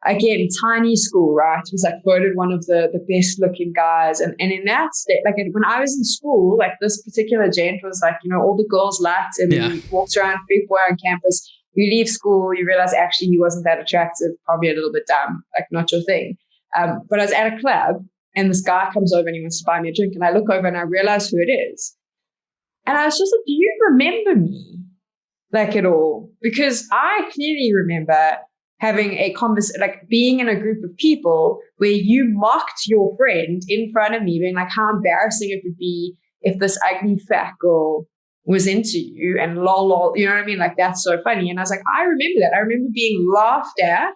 again, tiny school, right, was voted one of the best looking guys. And in that state, when I was in school, this particular gent was all the girls liked him. Yeah. He walked around, big boy on campus. You leave school, you realize actually he wasn't that attractive, probably a little bit dumb, not your thing. But I was at a club, and this guy comes over and he wants to buy me a drink. And I look over and I realize who it is. And I was just like, do you remember me? At all? Because I clearly remember having a conversation, being in a group of people where you mocked your friend in front of me, being like, how embarrassing it would be if this ugly fat girl was into you, and lol, you know what I mean? That's so funny. And I was like, I remember that. I remember being laughed at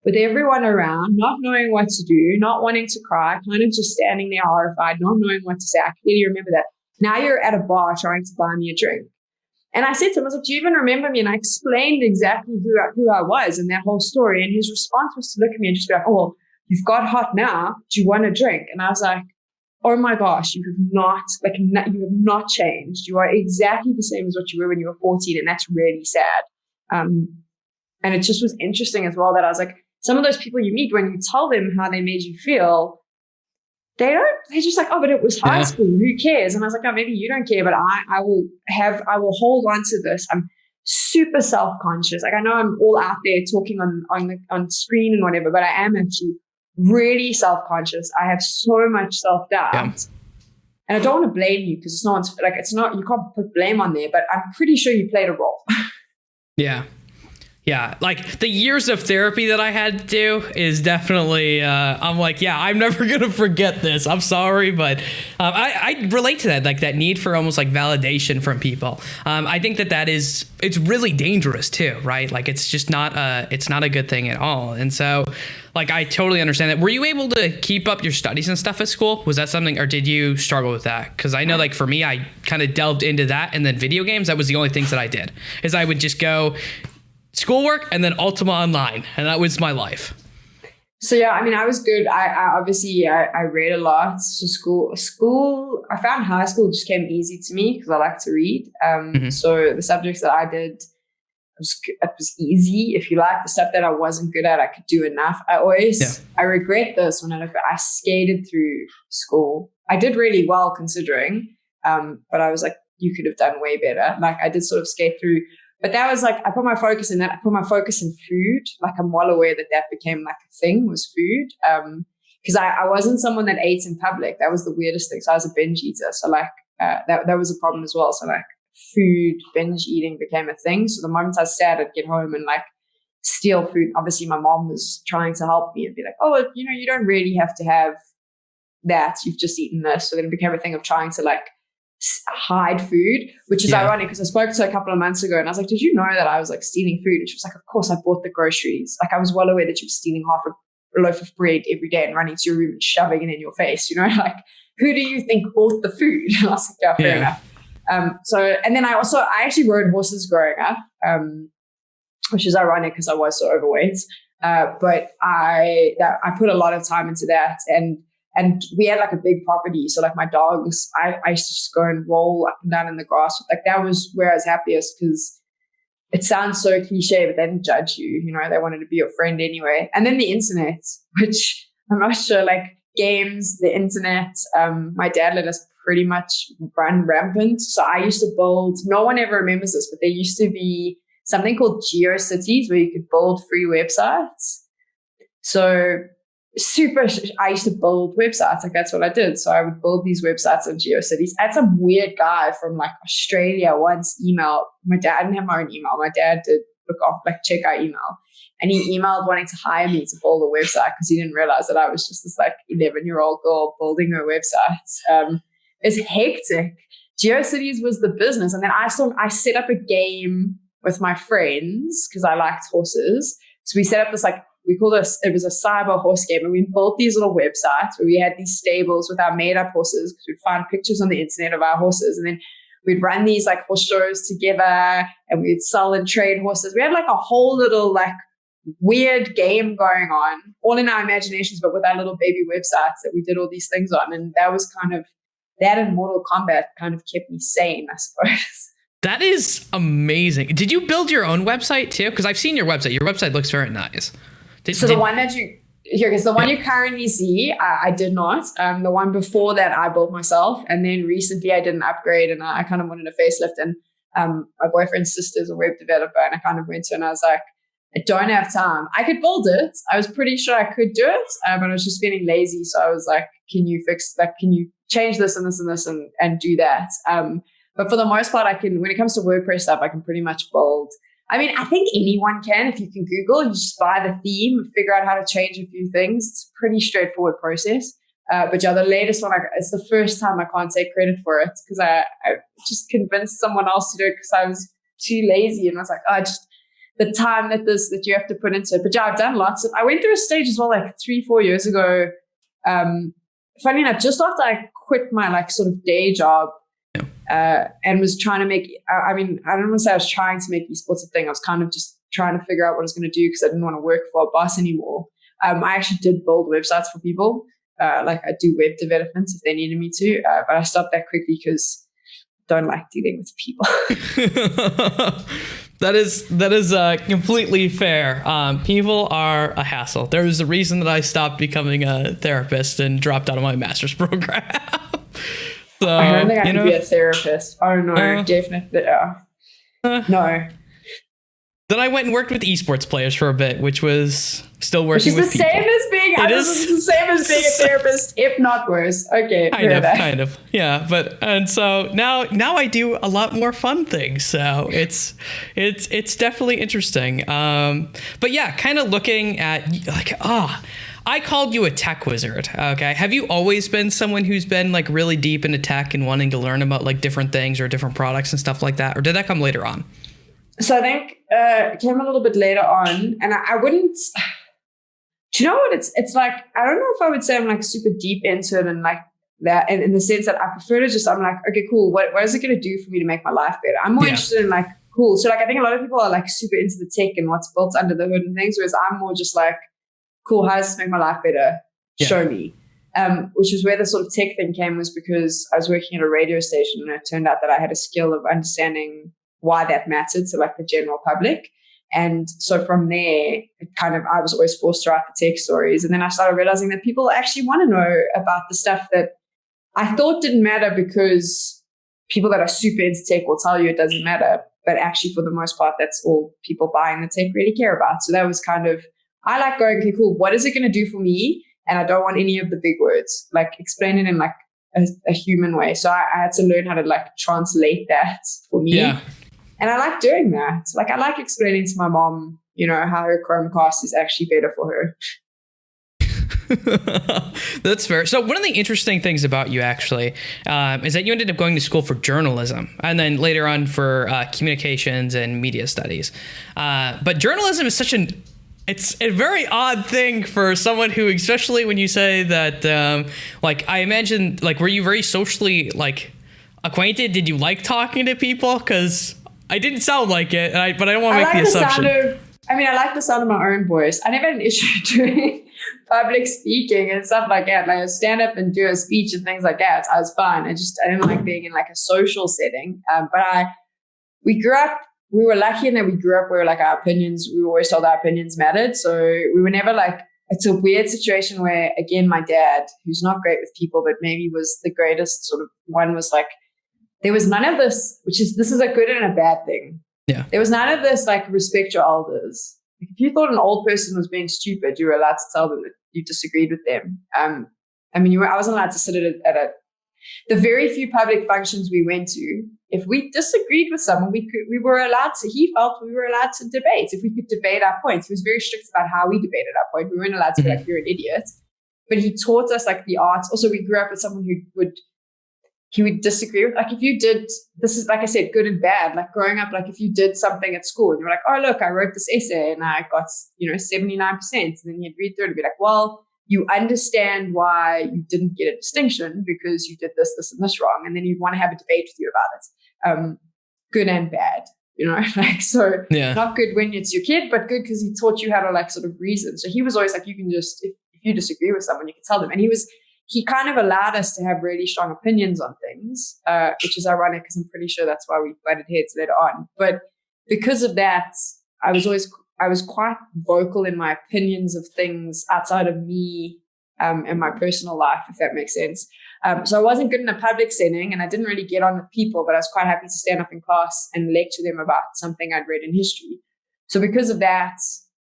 with everyone around, not knowing what to do, not wanting to cry, kind of just standing there horrified, not knowing what to say. I clearly remember that. Now you're at a bar trying to buy me a drink. And I said to him, I was like, do you even remember me? And I explained exactly who I was and that whole story. And his response was to look at me and just be like, oh, well, you've got hot now. Do you want a drink? And I was like, oh my gosh, you have not changed. You are exactly the same as what you were when you were 14. And that's really sad. And it just was interesting as well that I was like, some of those people you meet, when you tell them how they made you feel, they're just like, oh, but it was high school. Who cares? And I was like, oh, maybe you don't care, but I will hold on to this. I'm super self-conscious. I know I'm all out there talking on screen and whatever, but I am actually really self-conscious. I have so much self-doubt. Yeah. And I don't want to blame you because it's not, you can't put blame on there, but I'm pretty sure you played a role. Yeah. Yeah, the years of therapy that I had to do is definitely, I'm like, yeah, I'm never going to forget this. I'm sorry, but I relate to that, that need for almost validation from people. I think it's really dangerous too, right? It's just it's not a good thing at all. And so I totally understand that. Were you able to keep up your studies and stuff at school? Was that something, or did you struggle with that? Because I know for me, I kind of delved into that, and then video games, that was the only things that I did, is I would just go schoolwork and then Ultima Online, and that was my life. So yeah, I was good. I obviously read a lot. So school. I found high school just came easy to me because I like to read. So the subjects that I did, it was easy. If you like, the stuff that I wasn't good at, I could do enough. I regret this when I look back. I skated through school. I did really well considering, but I was like, you could have done way better. I did sort of skate through. But that was I put my focus in that. I put my focus in food. I'm well aware that became a thing, was food. Because I wasn't someone that ate in public. That was the weirdest thing. So I was a binge eater. So that was a problem as well. So food, binge eating became a thing. So the moment I was sad, I'd get home and steal food. Obviously my mom was trying to help me and be like, oh, you don't really have to have that. You've just eaten this. So then it became a thing of trying to hide food, which is ironic because I spoke to her a couple of months ago and I was like, did you know that I was stealing food? And she was like, of course I bought the groceries. I was well aware that you were stealing half a loaf of bread every day and running to your room and shoving it in your face, who do you think bought the food? And I was like, yeah, fair enough. And then I actually rode horses growing up, which is ironic because I was so overweight. But I put a lot of time into that, and we had a big property. So my dogs, I used to just go and roll up and down in the grass. That was where I was happiest because it sounds so cliche, but they didn't judge you. You know, they wanted to be your friend anyway. And then the internet, which I'm not sure, like games, the internet, my dad let us pretty much run rampant. So I used to build, no one ever remembers this, but there used to be something called GeoCities where you could build free websites. So I used to build websites. Like that's what I did. So I would build these websites on GeoCities. I had some weird guy from like Australia once emailed. My dad, I didn't have my own email. My dad did check our email. And he emailed wanting to hire me to build a website because he didn't realize that I was just this like 11-year-old girl building her website. It's hectic. GeoCities was the business. And then I set up a game with my friends because I liked horses. So we set up this it was a cyber horse game, and we built these little websites where we had these stables with our made up horses because we'd find pictures on the internet of our horses, and then we'd run these like horse shows together, and we'd sell and trade horses. We had like a whole little like weird game going on, all in our imaginations, but with our little baby websites that we did all these things on, and that was kind of that, and Mortal Kombat kind of kept me sane, I suppose. That is amazing. Did you build your own website too? Because I've seen your website. Your website looks very nice. The one you currently see, I did not. The one before that, I built myself. And then recently I did an upgrade, and I kind of wanted a facelift. And my boyfriend's sister's a web developer, and I kind of went to her and I was like, I don't have time. I could build it. I was pretty sure I could do it, but I was just feeling lazy. So I was like, can you change this and this and this and do that? But for the most part, when it comes to WordPress stuff, I can pretty much build. I mean, I think anyone can. If you can Google, you just buy the theme, figure out how to change a few things. It's a pretty straightforward process. But yeah, the latest one, it's the first time I can't take credit for it because I just convinced someone else to do it because I was too lazy. And I was like, the time that you have to put into it. But yeah, I've done lots I went through a stage as well, like 3-4 years ago. Funny enough, just after I quit my like sort of day job, and was trying to make, I don't want to say I was trying to make esports a thing. I was kind of just trying to figure out what I was going to do because I didn't want to work for a boss anymore. I actually did build websites for people. Like I do web development if they needed me to, but I stopped that quickly because I don't like dealing with people. That is completely fair. People are a hassle. There was a reason that I stopped becoming a therapist and dropped out of my master's program. So, I don't think I can be a therapist. Oh no, definitely. No. Then I went and worked with esports players for a bit, which was still working with people. It's the same as being a therapist, if not worse. Okay. Kind of. Yeah. And so now I do a lot more fun things. So it's definitely interesting. But yeah, kind of looking at like, I called you a tech wizard. Okay. Have you always been someone who's been like really deep into tech and wanting to learn about like different things or different products and stuff like that? Or did that come later on? So I think it came a little bit later on, and I wouldn't, do you know what it's like? I don't know if I would say I'm like super deep into it and like that, and in the sense that I prefer to just, I'm like, okay, cool. What is it going to do for me to make my life better? I'm more interested in like, cool. So like, I think a lot of people are like super into the tech and what's built under the hood and things, whereas I'm more just like, cool, how does this make my life better? Yeah. Show me. Which is where the sort of tech thing came, was because I was working at a radio station, and it turned out that I had a skill of understanding why that mattered to like the general public. And so from there, I was always forced to write the tech stories. And then I started realizing that people actually want to know about the stuff that I thought didn't matter, because people that are super into tech will tell you it doesn't matter. But actually, for the most part, that's all people buying the tech really care about. So that was kind of, I like going, okay, cool, what is it going to do for me? And I don't want any of the big words, like explain it in like a human way. So I had to learn how to like translate that for me. Yeah. And I like doing that. Like I like explaining to my mom, how her Chromecast is actually better for her. That's fair. So one of the interesting things about you actually is that you ended up going to school for journalism, and then later on for communications and media studies. But journalism is it's a very odd thing for someone who, especially when you say that, like I imagine, like, were you very socially like acquainted? Did you like talking to people? Because I didn't sound like it, but I don't want to make the assumption. I like the sound of my own voice. I never had an issue doing public speaking and stuff like that. Like I stand up and do a speech and things like that. I was fine. I didn't like being in like a social setting. But we grew up we were lucky in that we grew up where like we were always told our opinions mattered. So we were never like, it's a weird situation where, again, my dad, who's not great with people, but maybe was the greatest sort of one, was like, there was none of this, this is a good and a bad thing. Yeah. There was none of this like respect your elders. Like, if you thought an old person was being stupid, you were allowed to tell them that you disagreed with them. I mean, I wasn't allowed to sit at the very few public functions we went to. If we disagreed with someone, we were allowed to. He felt we were allowed to debate if we could debate our points. He was very strict about how we debated our point. We weren't allowed to be like, you're an idiot. But he taught us like the arts. Also, we grew up with someone he would disagree with. Like, if you did, this is, like I said, good and bad. Like, growing up, like, if you did something at school and you were like, oh, look, I wrote this essay and I got, 79%. And then he'd read through it and be like, well, you understand why you didn't get a distinction because you did this, this, and this wrong. And then you'd want to have a debate with you about it. Good and bad, like, so not good when it's your kid, but good because he taught you how to like sort of reason. So he was always like, you can just, if you disagree with someone, you can tell them. And he kind of allowed us to have really strong opinions on things, which is ironic because I'm pretty sure that's why we butted heads later on. But because of that, I was quite vocal in my opinions of things outside of me and my personal life, if that makes sense. So I wasn't good in a public setting and I didn't really get on with people, but I was quite happy to stand up in class and lecture them about something I'd read in history. So because of that,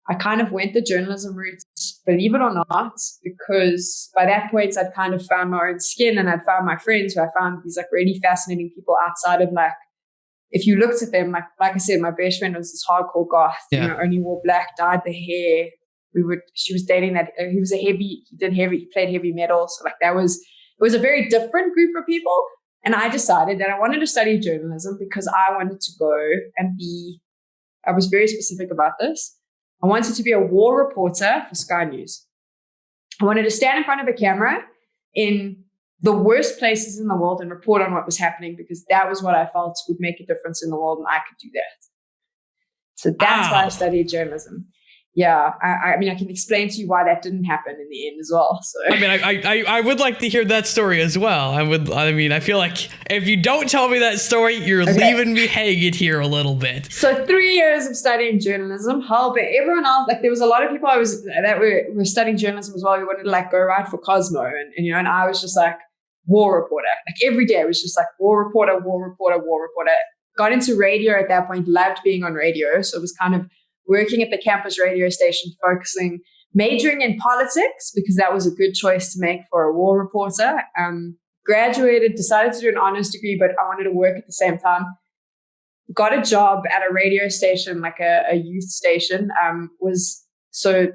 I kind of went the journalism route, believe it or not, because by that point I'd kind of found my own skin and I'd found my friends who I found these like really fascinating people outside of like, if you looked at them, like I said, my best friend was this hardcore goth, only wore black, dyed the hair. She was dating that, he played heavy metal. So like it was a very different group of people. And I decided that I wanted to study journalism because I wanted to go and I was very specific about this. I wanted to be a war reporter for Sky News. I wanted to stand in front of a camera in the worst places in the world and report on what was happening because that was what I felt would make a difference in the world and I could do that. So that's why I studied journalism. Yeah, I mean, I can explain to you why that didn't happen in the end as well. So I mean, I would like to hear that story as well. I feel like if you don't tell me that story, you're leaving me hanging here a little bit. So 3 years of studying journalism, but everyone else, like there was a lot of people that were studying journalism as well. We wanted to like go write for Cosmo and I was just like war reporter. Like every day I was just like war reporter. Got into radio at that point, loved being on radio. So it was kind of working at the campus radio station, majoring in politics because that was a good choice to make for a war reporter. Graduated, decided to do an honors degree, but I wanted to work at the same time. Got a job at a radio station, like a youth station. What's so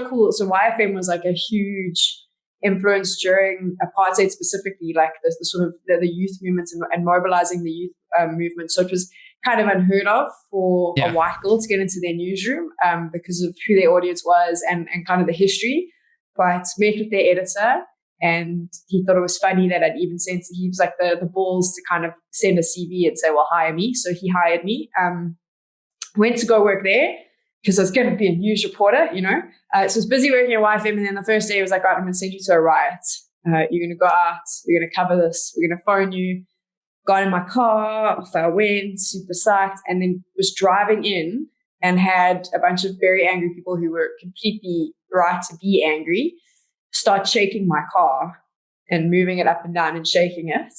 cool. So YFM was like a huge influence during apartheid, specifically, like the sort of the youth movements and mobilizing the youth movement. So it was kind of unheard of for a white girl to get into their newsroom because of who their audience was and kind of the history. But met with their editor and he thought it was funny that he was like the balls to kind of send a CV and say, well, hire me. So he hired me, went to go work there because I was going to be a news reporter, So I was busy working at YFM and then the first day he was like, right, I'm going to send you to a riot. You're going to go out, you're going to cover this, we're going to phone you. Got in my car, off I went, super psyched, and then was driving in and had a bunch of very angry people who were completely right to be angry start shaking my car and moving it up and down and shaking it.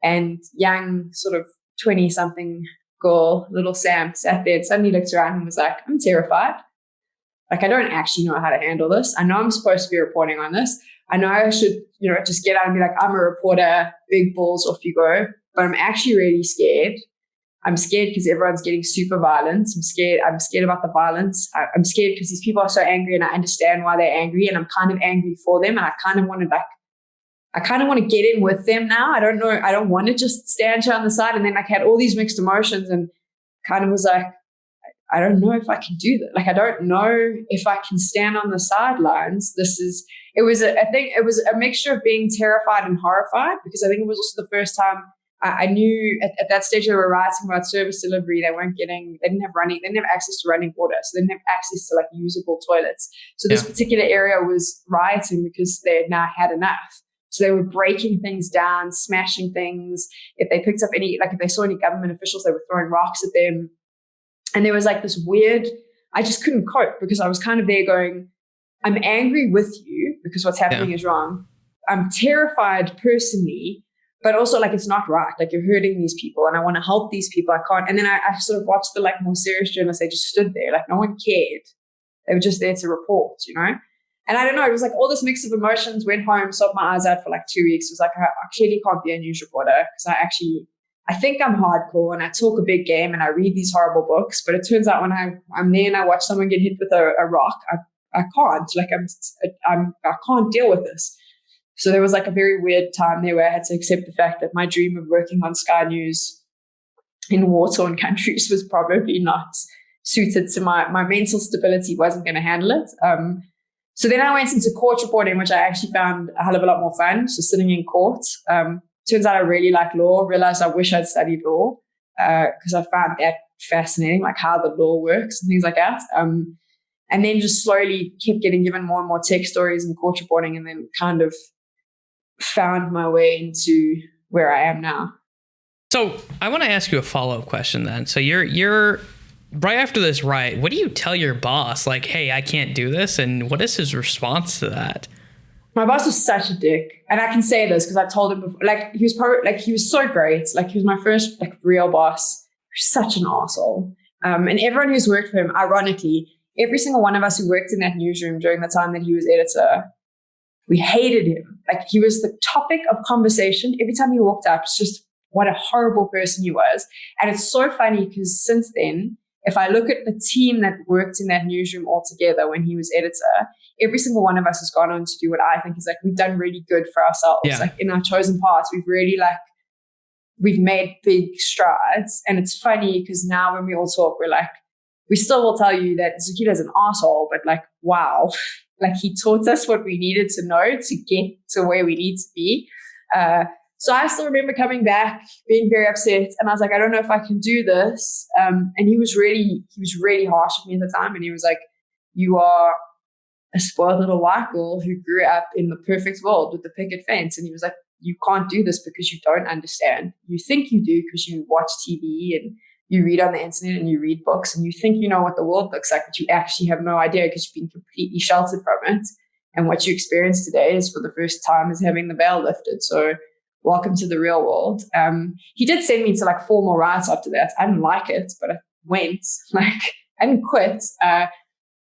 And young sort of 20-something girl, little Sam, sat there and suddenly looked around and was like, I'm terrified. Like, I don't actually know how to handle this. I know I'm supposed to be reporting on this. I know I should, just get out and be like, I'm a reporter, big balls, off you go. But I'm actually really scared. I'm scared because everyone's getting super violent. I'm scared about the violence. I'm scared because these people are so angry and I understand why they're angry and I'm kind of angry for them. And I kind of want to get in with them now. I don't know. I don't want to just stand here on the side. And then I had all these mixed emotions and kind of was like, I don't know if I can do that. Like, I don't know if I can stand on the sidelines. It was a mixture of being terrified and horrified because I think it was also the first time I knew at that stage they were writing about service delivery. They didn't have access to running water. So they didn't have access to like usable toilets. So this particular area was rioting because they had now had enough. So they were breaking things down, smashing things. If they picked up if they saw any government officials, they were throwing rocks at them. And there was like this weird, I just couldn't cope because I was kind of there going, I'm angry with you because what's happening is wrong. I'm terrified personally, but also like it's not right. Like you're hurting these people and I want to help these people. I can't. And then I sort of watched the like more serious journalists. They just stood there. Like no one cared. They were just there to report, you know? And I don't know, it was like all this mix of emotions, went home, sobbed my eyes out for like 2 weeks. It was like, I clearly can't be a news reporter because I think I'm hardcore and I talk a big game and I read these horrible books. But it turns out when I'm there and I watch someone get hit with a rock, I can't. Like I can't deal with this. So there was like a very weird time there where I had to accept the fact that my dream of working on Sky News in war-torn countries was probably not suited to my mental stability, wasn't going to handle it. So then I went into court reporting, which I actually found a hell of a lot more fun. So sitting in court, turns out I really like law, realized I wish I'd studied law because I found that fascinating, like how the law works and things like that. And then just slowly kept getting given more and more tech stories and court reporting and then kind of found my way into where I am now. So I want to ask you a follow-up question then. So you're right after this riot, what do you tell your boss? Like, hey, I can't do this. And what is his response to that? My boss was such a dick. And I can say this because I've told him before. Like, he was so great. Like, he was my first like real boss. He was such an asshole. And everyone who's worked for him, ironically, every single one of us who worked in that newsroom during the time that he was editor, we hated him. Like, he was the topic of conversation. Every time he walked up, it's just what a horrible person he was. And it's so funny because since then, if I look at the team that worked in that newsroom all together when he was editor, every single one of us has gone on to do what I think is like we've done really good for ourselves. Yeah. Like in our chosen paths, we've made big strides. And it's funny because now when we all talk, we're like, we still will tell you that Zukita's an asshole, but like, wow, like he taught us what we needed to know to get to where we need to be. So I still remember coming back, being very upset, and I was like, I don't know if I can do this. And he was really harsh with me at the time, and he was like, you are a spoiled little white girl who grew up in the perfect world with the picket fence. And he was like, you can't do this because you don't understand. You think you do because you watch TV and you read on the internet and you read books and you think you know what the world looks like, but you actually have no idea because you've been completely sheltered from it. And what you experience today is for the first time is having the veil lifted. So welcome to the real world. He did send me to like 4 more riots after that. I didn't like it, but I went. Like, I didn't quit.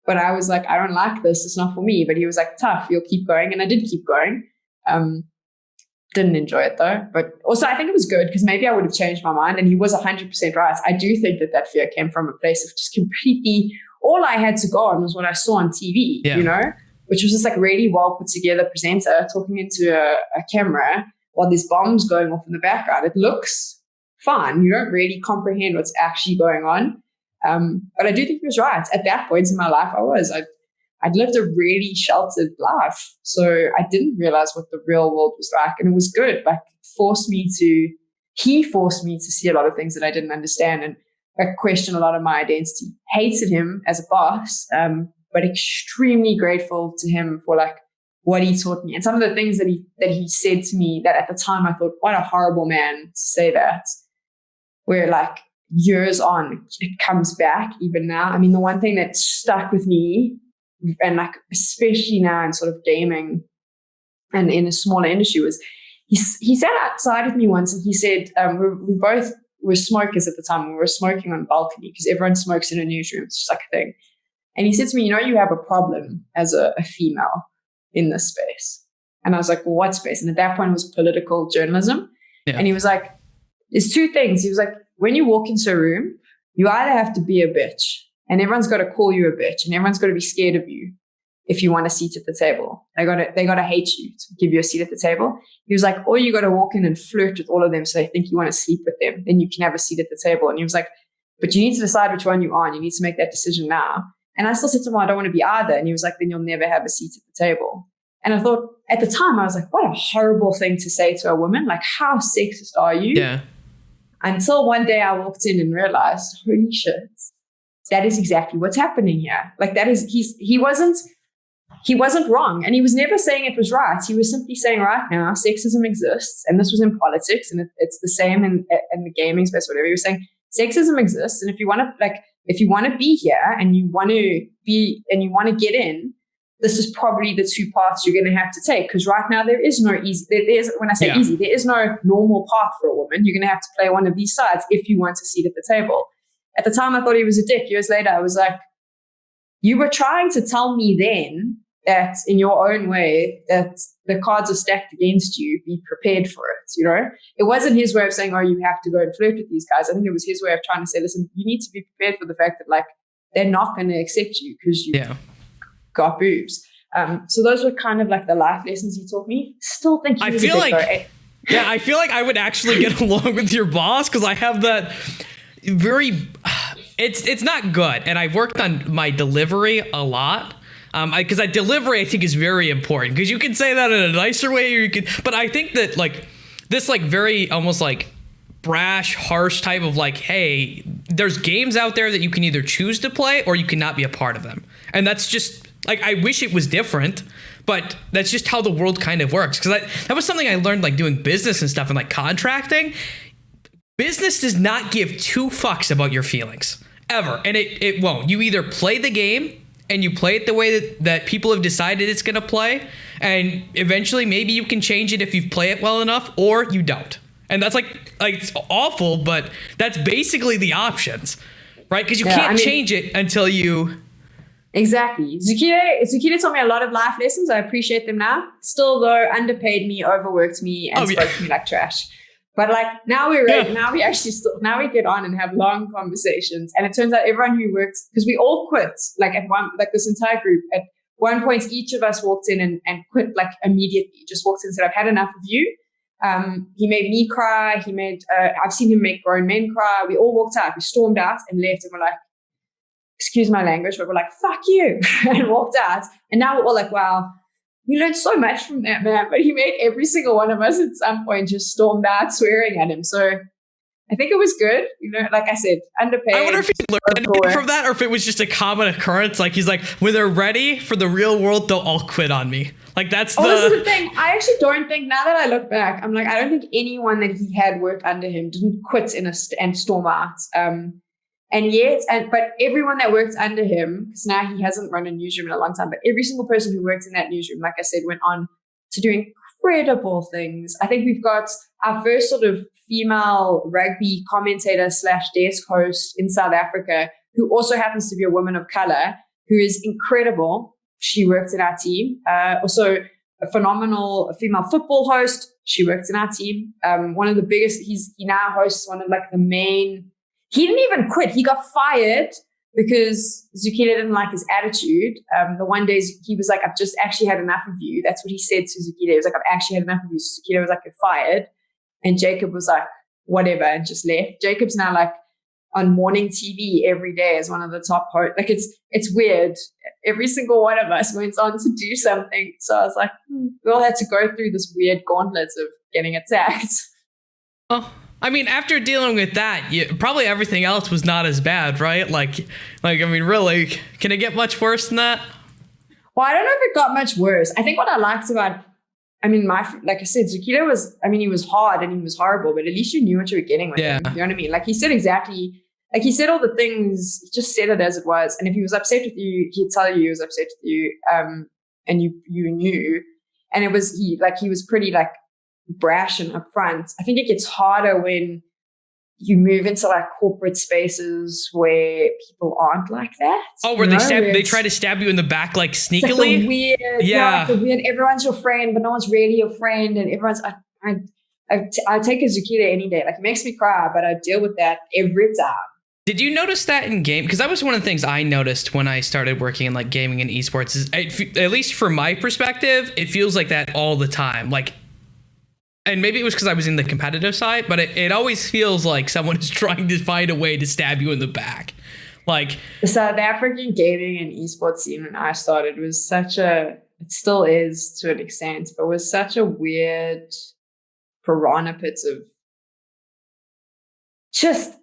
But I was like, I don't like this. It's not for me. But he was like, tough, you'll keep going. And I did keep going. Didn't enjoy it though. But also I think it was good because maybe I would have changed my mind. And he was 100% right. I do think that fear came from a place of just completely, all I had to go on was what I saw on TV, you know, which was just like really well put together presenter talking into a camera while there's bombs going off in the background. It looks fun. You don't really comprehend what's actually going on. But I do think he was right. At that point in my life, I'd lived a really sheltered life. So I didn't realize what the real world was like. And it was good. Like, he forced me to see a lot of things that I didn't understand and question a lot of my identity. Hated him as a boss, but extremely grateful to him for like what he taught me. And some of the things that he said to me that at the time I thought, what a horrible man to say that, where like years on, it comes back even now. I mean, the one thing that stuck with me, and like especially now in sort of gaming and in a smaller industry, was he sat outside with me once and he said, we both were smokers at the time. We were smoking on the balcony because everyone smokes in a newsroom. It's just like a thing. And he said to me, you know, you have a problem as a female in this space. And I was like, well, what space? And at that point it was political journalism. Yeah. And he was like, there's 2 things. He was like, when you walk into a room, you either have to be a bitch and everyone's got to call you a bitch and everyone's got to be scared of you if you want a seat at the table. They got to hate you to give you a seat at the table. He was like, or you got to walk in and flirt with all of them so they think you want to sleep with them. Then you can have a seat at the table. And he was like, but you need to decide which one you are and you need to make that decision now. And I still said to him, I don't want to be either. And he was like, then you'll never have a seat at the table. And I thought at the time, I was like, what a horrible thing to say to a woman. Like, how sexist are you? Yeah. Until one day I walked in and realized, holy shit, that is exactly what's happening here. Like, that is, he wasn't he wasn't wrong, and he was never saying it was right. He was simply saying, right now, sexism exists, and this was in politics, and it's the same in the gaming space, whatever. He was saying sexism exists, and if you want to be here, and you want to be, and you want to get in, this is probably the two paths you're going to have to take. Because right now there is no easy. There's when I say easy, there is no normal path for a woman. You're going to have to play one of these sides if you want a seat at the table. At the time, I thought he was a dick. Years later, I was like, you were trying to tell me then that in your own way that the cards are stacked against you, be prepared for it, you know? It wasn't his way of saying, oh, you have to go and flirt with these guys. I think it was his way of trying to say, listen, you need to be prepared for the fact that like they're not going to accept you because you got boobs. So those were kind of like the life lessons he taught me. Still think he was a bit though. I feel like I would actually get along with your boss because I have that very, it's not good. And I've worked on my delivery a lot. Because delivery, I think, is very important because you can say that in a nicer way, or you can. But I think that like this, like very almost like brash, harsh type of like, hey, there's games out there that you can either choose to play or you cannot be a part of them, and that's just like I wish it was different, but that's just how the world kind of works. Because that was something I learned like doing business and stuff and like contracting. Business does not give two fucks about your feelings ever, and it won't. You either play the game. And you play it the way that people have decided it's going to play. And eventually maybe you can change it if you play it well enough, or you don't. And that's like it's awful, but that's basically the options, right? Because you can't change it until you... Exactly. Zukita taught me a lot of life lessons. I appreciate them now. Still, though, underpaid me, overworked me, and spoke to me like trash. But like now we get on and have long conversations. And it turns out everyone who works, because we all quit, like this entire group, at one point, each of us walked in and quit like immediately, just walked in and said, I've had enough of you. He made me cry. I've seen him make grown men cry. We all walked out, we stormed out and left, and we're like, excuse my language, but we're like, fuck you, and walked out. And now we're all like, wow, we learned so much from that man, but he made every single one of us at some point just stormed out swearing at him. So I think it was good. You know, like I said, underpaid. I wonder if he learned anything from that or if it was just a common occurrence. Like he's like, when they're ready for the real world, they'll all quit on me. Like that's this is the thing. I actually don't think, now that I look back, I'm like, I don't think anyone that he had worked under him didn't quit and storm out. But everyone that worked under him, because now he hasn't run a newsroom in a long time, but every single person who worked in that newsroom, like I said, went on to do incredible things. I think we've got our first sort of female rugby commentator / desk host in South Africa, who also happens to be a woman of color, who is incredible. She worked in our team. Also a phenomenal female football host. She worked in our team. One of the biggest, he now hosts one of like the main. He didn't even quit. He got fired because Zukita didn't like his attitude. The one day he was like, I've just actually had enough of you. That's what he said to Zukita. He was like, I've actually had enough of you. So Zukita was like, you're fired. And Jacob was like, whatever, and just left. Jacob's now like on morning TV every day as one of the top hosts. Like it's weird. Every single one of us went on to do something. So I was like, we all had to go through this weird gauntlet of getting attacked. Oh. I mean, after dealing with that, probably everything else was not as bad, right? Like, I mean, really, can it get much worse than that? Well, I don't know if it got much worse. I think what I liked about, I mean, like I said, Zukita was, I mean, he was hard and he was horrible, but at least you knew what you were getting with him. You know what I mean? Like he said he said all the things, he just said it as it was. And if he was upset with you, he'd tell you he was upset with you, and you knew. And he was pretty like brash and upfront. I think it gets harder when you move into like corporate spaces where people aren't like that. Oh, where they try to stab you in the back like sneakily. It's like the weird, like the weird. Everyone's your friend, but no one's really your friend, and everyone's. I take a Zukita any day. Like it makes me cry, but I deal with that every time. Did you notice that in game? Because that was one of the things I noticed when I started working in like gaming and esports. Is at least from my perspective, it feels like that all the time. Like. And maybe it was because I was in the competitive side, but it always feels like someone is trying to find a way to stab you in the back. Like the South African gaming and esports scene when I started was it still is to an extent, but was such a weird piranha pit of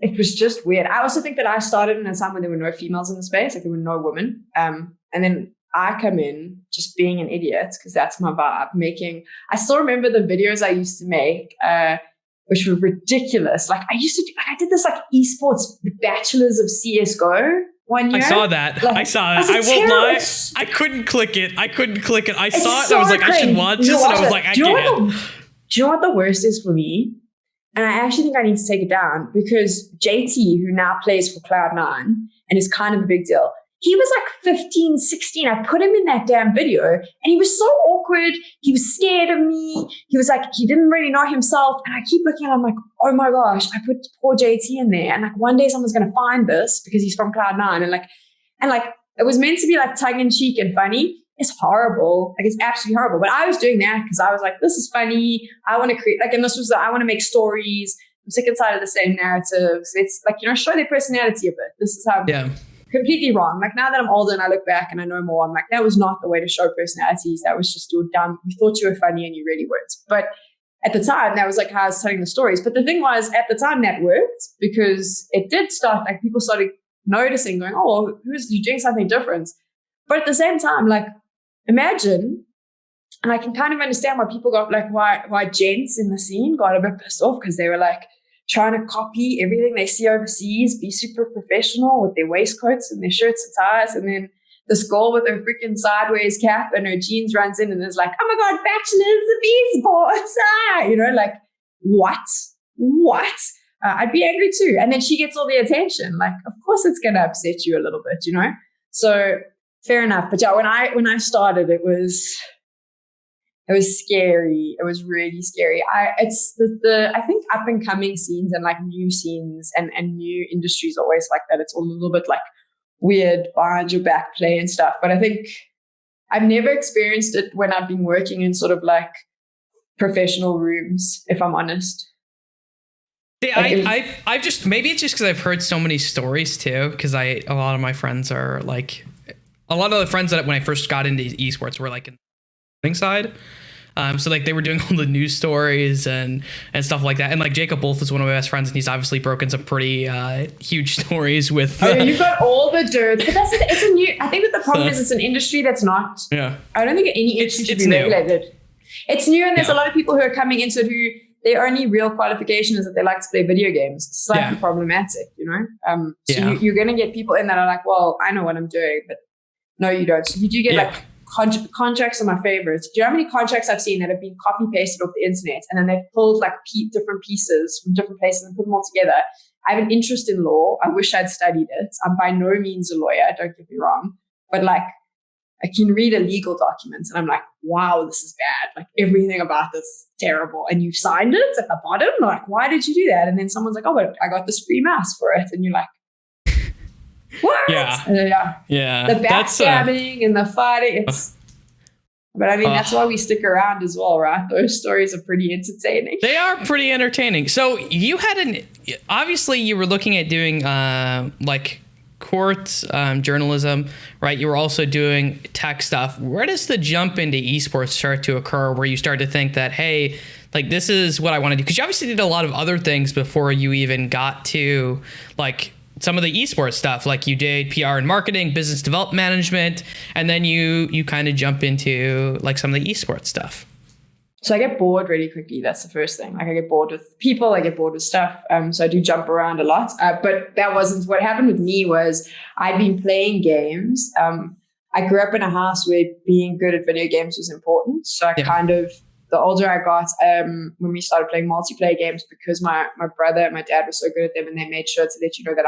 it was just weird. I also think that I started in a time when there were no females in the space, like there were no women. And then I come in just being an idiot because that's my vibe. I still remember the videos I used to make, which were ridiculous. Like I did this like esports bachelors of CS:GO one year. I saw that. Like, I saw it. I won't lie. I couldn't click it. I saw it. So I was like, great. I should watch this. And I was like, I can't. Do you know what the worst is for me? And I actually think I need to take it down because JT, who now plays for Cloud9 and is kind of a big deal, he was like 15, 16. I put him in that damn video and he was so awkward. He was scared of me. He was like, he didn't really know himself. And I keep looking at him like, oh my gosh, I put poor JT in there. And like one day someone's going to find this because he's from Cloud9. And like it was meant to be like tongue in cheek and funny. It's horrible. Like it's absolutely horrible. But I was doing that because I was like, this is funny. I want to create and I want to make stories. I'm sick and tired of the same narratives. It's like, show their personality a bit. This is how completely wrong. Like now that I'm older and I look back and I know more, I'm like, that was not the way to show personalities. That was just you thought you were funny and you really weren't. But at the time, that was like how I was telling the stories. But the thing was, at the time that worked because it did start, like people started noticing, going, oh, you doing something different. But at the same time, like, imagine, and I can kind of understand why people got like, why gents in the scene got a bit pissed off because they were like trying to copy everything they see overseas, be super professional with their waistcoats and their shirts and ties. And then this girl with her freaking sideways cap and her jeans runs in and is like, oh my God, bachelors of esports. Like, what? I'd be angry too. And then she gets all the attention. Like, of course it's going to upset you a little bit, So fair enough. But yeah, when I started, it was scary. It was really scary. It's I think up and coming scenes and like new scenes and new industries always like that. It's all a little bit like weird behind your back play and stuff. But I think I've never experienced it when I've been working in sort of like professional rooms, if I'm honest. I just, maybe it's just because I've heard so many stories too. Because a lot of my friends are like, a lot of the friends that when I first got into esports were like in the side. So like they were doing all the news stories and stuff like that. And like Jacob Wolf is one of my best friends and he's obviously broken some pretty huge stories with. You've got all the dirt. But it's a new, I think that the problem is it's an industry that's not, I don't think any industry should be regulated. It's new and there's a lot of people who are coming into it who their only real qualification is that they like to play video games. It's slightly problematic, So you're going to get people in that are like, well, I know what I'm doing, but no, you don't. So you do get like contracts are my favorites. Do you know how many contracts I've seen that have been copy pasted off the internet and then they've pulled like different pieces from different places and put them all together? I have an interest in law. I wish I'd studied it. I'm by no means a lawyer, don't get me wrong. But like I can read a legal document and I'm like, wow, this is bad. Like everything about this is terrible. And you signed it at the bottom? Like, why did you do that? And then someone's like, oh, but I got this free mouse for it. And you're like, what? Yeah. The backstabbing and the fighting. But I mean, that's why we stick around as well, right? Those stories are pretty entertaining. They are pretty entertaining. So you had obviously you were looking at doing like court journalism, right? You were also doing tech stuff. Where does the jump into esports start to occur where you start to think that, hey, like this is what I want to do? Because you obviously did a lot of other things before you even got to like some of the esports stuff. Like you did PR and marketing, business development management, and then you kind of jump into like some of the esports stuff. So I get bored really quickly. That's the first thing. Like I get bored with people, I get bored with stuff. So I do jump around a lot. But that wasn't what happened with me. Was I'd been playing games. I grew up in a house where being good at video games was important. So I kind of, the older I got, when we started playing multiplayer games, because my brother and my dad were so good at them, and they made sure to let you know that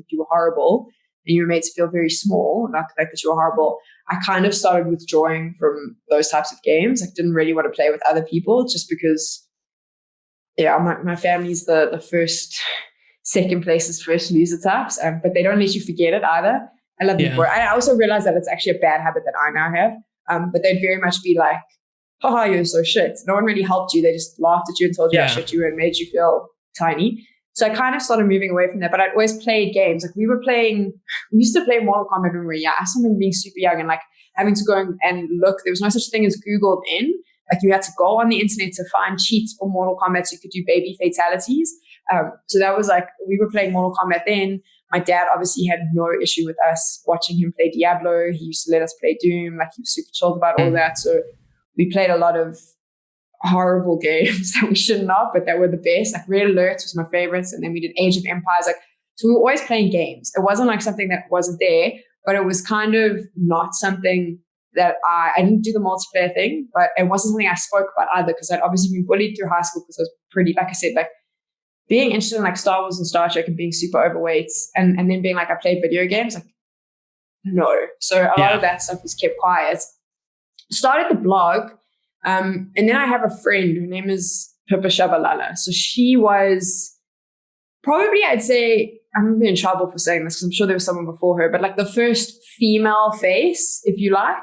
you were horrible, and you were made to feel very small, not the fact that you were horrible. I kind of started withdrawing from those types of games. I didn't really want to play with other people just because, my family's the first, second place is first loser types, but they don't let you forget it either. I love people. I also realized that it's actually a bad habit that I now have, but they'd very much be like, haha, you're so shit. No one really helped you. They just laughed at you and told you how shit you were and made you feel tiny. So I kind of started moving away from that, but I'd always played games. Like we used to play Mortal Kombat when we were young. I remember being super young and like having to go and look. There was no such thing as Googled in. Like you had to go on the internet to find cheats for Mortal Kombat so you could do baby fatalities. So that was like, we were playing Mortal Kombat then. My dad obviously had no issue with us watching him play Diablo. He used to let us play Doom. Like, he was super chilled about all of that. So we played a lot of horrible games that we shouldn't have, but that were the best. Like Red Alert was my favorites. And then we did Age of Empires. Like, so we were always playing games. It wasn't like something that wasn't there, but it was kind of not something that I didn't do the multiplayer thing, but it wasn't something I spoke about either, because I'd obviously been bullied through high school because I was pretty, like I said, like being interested in like Star Wars and Star Trek and being super overweight and then being like, I played video games, like, no. So a lot of that stuff was kept quiet. Started the blog. And then I have a friend, her name is Pippa Shabalala. So she was probably, I'd say, I'm going to be in trouble for saying this because I'm sure there was someone before her, but like the first female face, if you like,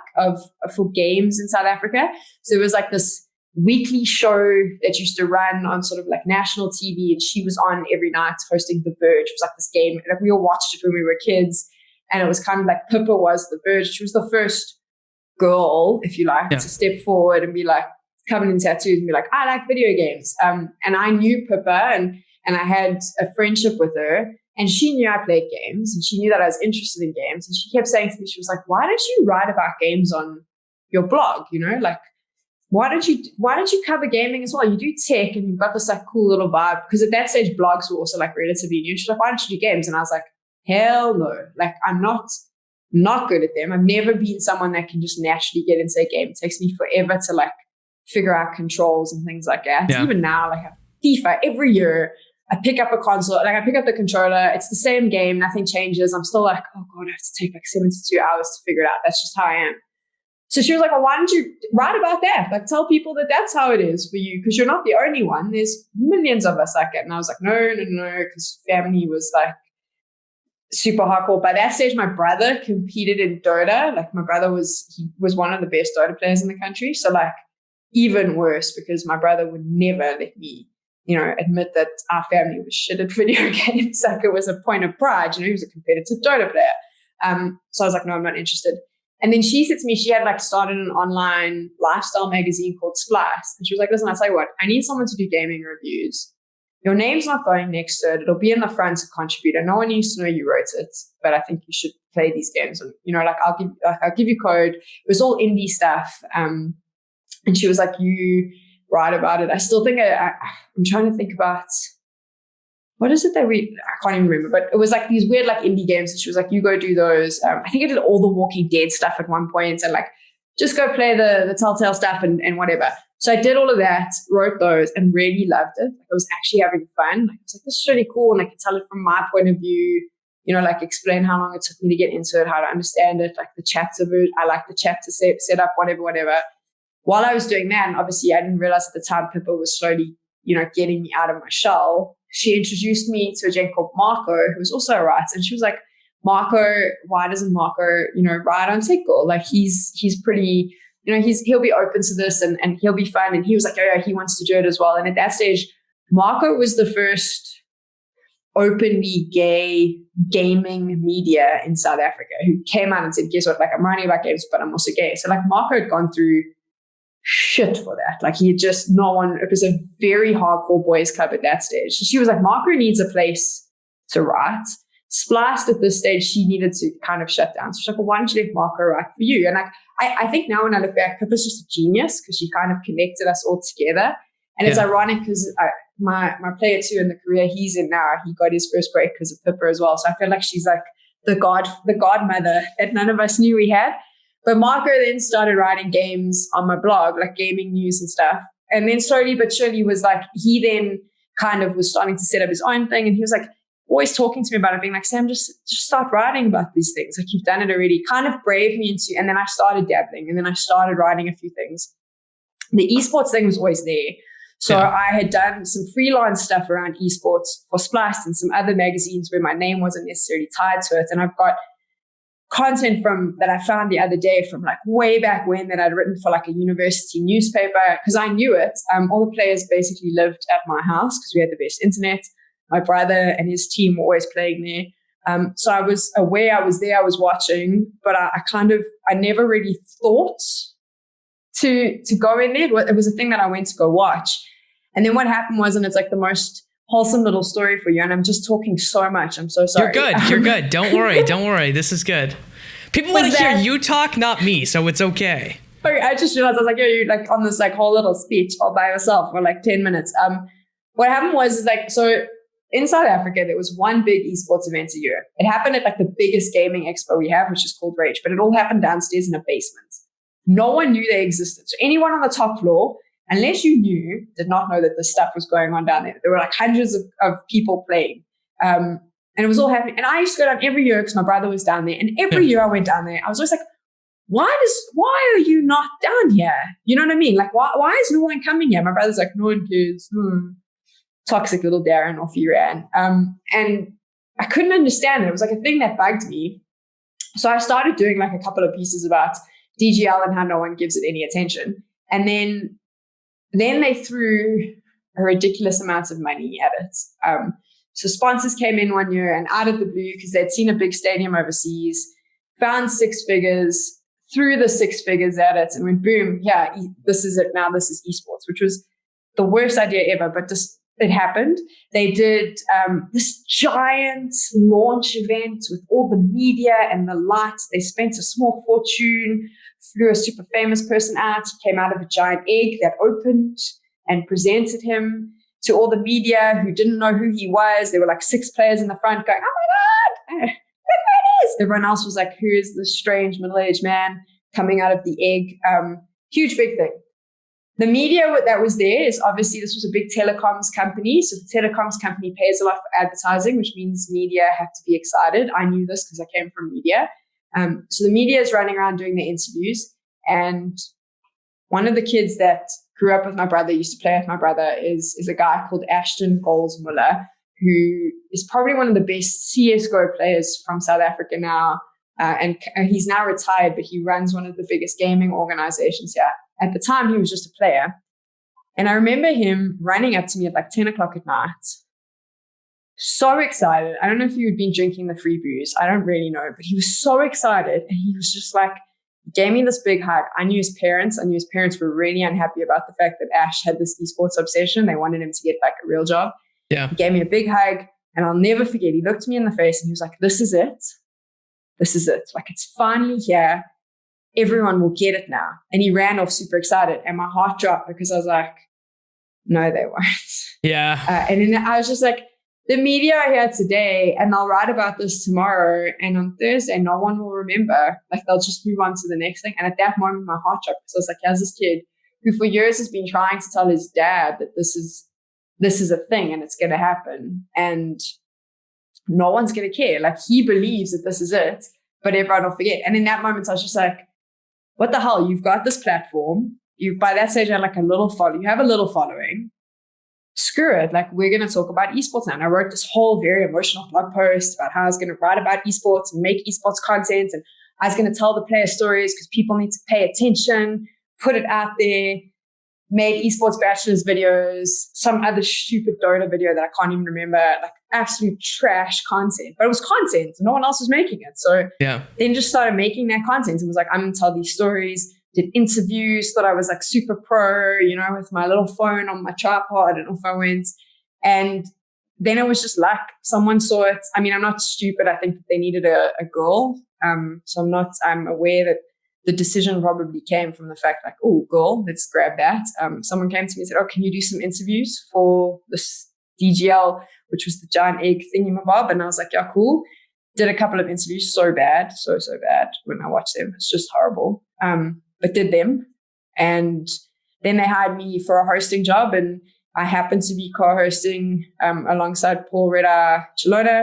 for games in South Africa. So it was like this weekly show that used to run on sort of like national TV, and she was on every night hosting The Verge. It was like this game, like we all watched it when we were kids, and it was kind of like Pippa was The Verge. She was the first girl, if you like, to step forward and be like, covered in tattoos and be like, I like video games. And I knew Pippa, and I had a friendship with her, and she knew I played games, and she knew that I was interested in games. And she kept saying to me, she was like, why don't you write about games on your blog? You know, like, why don't you cover gaming as well? You do tech and you've got this like cool little vibe. Because at that stage, blogs were also like relatively new. She's like, why don't you do games? And I was like, hell no. Like, I'm not good at them. I've never been someone that can just naturally get into a game. It takes me forever to like figure out controls and things like that. Yeah. Even now, like FIFA, every year I pick up a console, like I pick up the controller. It's the same game. Nothing changes. I'm still like, oh God, I have to take like 72 hours to figure it out. That's just how I am. So she was like, well, why don't you write about that? Like, tell people that that's how it is for you, because you're not the only one. There's millions of us like it. And I was like, no, because family was like super hardcore. By that stage, my brother competed in Dota. Like, my brother was one of the best Dota players in the country. So like, even worse, because my brother would never let me, admit that our family was shit at video games. Like, it was a point of pride. He was a competitive Dota player. So I was like, no, I'm not interested. And then she said to me, she had like started an online lifestyle magazine called Splice. And she was like, listen, I'll tell you what, I need someone to do gaming reviews. Your name's not going next to it. It'll be in the front to contribute. And no one needs to know you wrote it, but I think you should play these games. And, like, I'll give you code. It was all indie stuff. And she was like, you write about it. I still think I'm trying to think about, what is it that I can't even remember, but it was like these weird like indie games. And she was like, you go do those. I think I did all the Walking Dead stuff at one point, and like, just go play the Telltale stuff and whatever. So I did all of that, wrote those, and really loved it. Like, I was actually having fun. Like, I was like, this is really cool. And I could tell it from my point of view, like explain how long it took me to get into it, how to understand it, like the chapter, I like the chapter set up, whatever. While I was doing that, and obviously I didn't realize at the time Pippa was slowly, getting me out of my shell. She introduced me to a gent called Marco, who was also a writer. And she was like, Marco, why doesn't Marco, write on Tickle? Like, he's pretty, he'll be open to this and he'll be fun. And he was like, oh yeah, he wants to do it as well. And at that stage, Marco was the first openly gay gaming media in South Africa who came out and said, guess what? Like, I'm writing about games, but I'm also gay. So like, Marco had gone through shit for that. Like, he had just it was a very hardcore boys club at that stage. So she was like, Marco needs a place to write. Spliced at this stage, she needed to kind of shut down. So she's like, well, why don't you let Marco write for you? And like, I think now when I look back, Pippa's just a genius because she kind of connected us all together. And it's ironic because my player 2 in the career he's in now, he got his first break because of Pippa as well. So I feel like she's like the godmother that none of us knew we had. But Marco then started writing games on my blog, like gaming news and stuff. And then slowly but surely was like, he then kind of was starting to set up his own thing. And he was like always talking to me about it, being like, Sam, just start writing about these things. Like, you've done it already. Kind of braved me into, and then I started dabbling, and then I started writing a few things. The esports thing was always there. So I had done some freelance stuff around esports for Spliced and some other magazines where my name wasn't necessarily tied to it. And I've got content from that I found the other day from like way back when that I'd written for like a university newspaper because I knew it. All the players basically lived at my house because we had the best internet. My brother and his team were always playing there. So I was aware I was there, I was watching, but I never really thought to go in there. It was a thing that I went to go watch. And then what happened was, and it's like the most wholesome little story for you. And I'm just talking so much. I'm so sorry. You're good. Don't worry. This is good. People want to hear you talk, not me. So it's okay. Okay, I just realized I was like, you're like on this like whole little speech all by yourself for like 10 minutes. What happened was so in South Africa, there was one big esports event a year. It happened at like the biggest gaming expo we have, which is called Rage, but it all happened downstairs in a basement. No one knew they existed. So anyone on the top floor, unless you knew, did not know that this stuff was going on down there. There were like hundreds of people playing. And it was all happening. And I used to go down every year because my brother was down there. And every year I went down there, I was always like, why are you not down here? You know what I mean? Like, why is no one coming here? My brother's like, no one cares. Toxic little Darren, off he ran. And I couldn't understand it. It was like a thing that bugged me. So I started doing like a couple of pieces about DGL and how no one gives it any attention. And then they threw a ridiculous amount of money at it. So sponsors came in one year and out of the blue, because they'd seen a big stadium overseas, found 6 figures, threw the 6 figures at it and went, boom, yeah, this is it now. This is esports, which was the worst idea ever, but just it happened. They did this giant launch event with all the media and the lights. They spent a small fortune, flew a super famous person out. He came out of a giant egg that opened and presented him to all the media who didn't know who he was. There were like 6 players in the front going, oh my God, look who it is. Everyone else was like, who is this strange middle-aged man coming out of the egg? Huge, big thing. The media that was there is obviously this was a big telecoms company. So the telecoms company pays a lot for advertising, which means media have to be excited. I knew this because I came from media. So the media is running around doing the interviews. And one of the kids that grew up with my brother, used to play with my brother, is a guy called Ashton Goldsmuller, who is probably one of the best CSGO players from South Africa now. And he's now retired, but he runs one of the biggest gaming organizations here. At the time, he was just a player. And I remember him running up to me at like 10 o'clock at night. So excited. I don't know if he had been drinking the free booze. I don't really know. But he was so excited. And he was just like, gave me this big hug. I knew his parents. I knew his parents were really unhappy about the fact that Ash had this esports obsession. They wanted him to get like a real job. Yeah. He gave me a big hug. And I'll never forget. He looked me in the face and he was like, this is it. This is it. Like, it's finally here. Everyone will get it now. And he ran off super excited. And my heart dropped because I was like, no, they won't. Yeah. And then I was just like, the media are here today and they'll write about this tomorrow. And on Thursday, no one will remember. Like, they'll just move on to the next thing. And at that moment, my heart dropped. So I was like, here's this kid who for years has been trying to tell his dad that this is a thing and it's going to happen. And no one's going to care. Like, he believes that this is it, but everyone will forget. And in that moment, I was just like, what the hell? You've got this platform. By that stage, I had like a little follow. You have a little following. Screw it. Like, we're going to talk about esports now. And I wrote this whole very emotional blog post about how I was going to write about esports and make esports content. And I was going to tell the player stories because people need to pay attention, put it out there. Made esports bachelor's videos, some other stupid Dota video that I can't even remember, like absolute trash content. But it was content. No one else was making it. So then just started making that content and was like, I'm going to tell these stories, did interviews, thought I was like super pro, with my little phone on my tripod and off I went. And then it was just luck. Someone saw it. I mean, I'm not stupid. I think that they needed a girl. So I'm aware that the decision probably came from the fact like, oh, girl, let's grab that. Someone came to me and said, oh, can you do some interviews for this DGL, which was the giant egg thingamabob? And I was like, yeah, cool. Did a couple of interviews, so bad when I watched them. It's just horrible. But did them. And then they hired me for a hosting job. And I happened to be co-hosting alongside Paul Reda Chilota.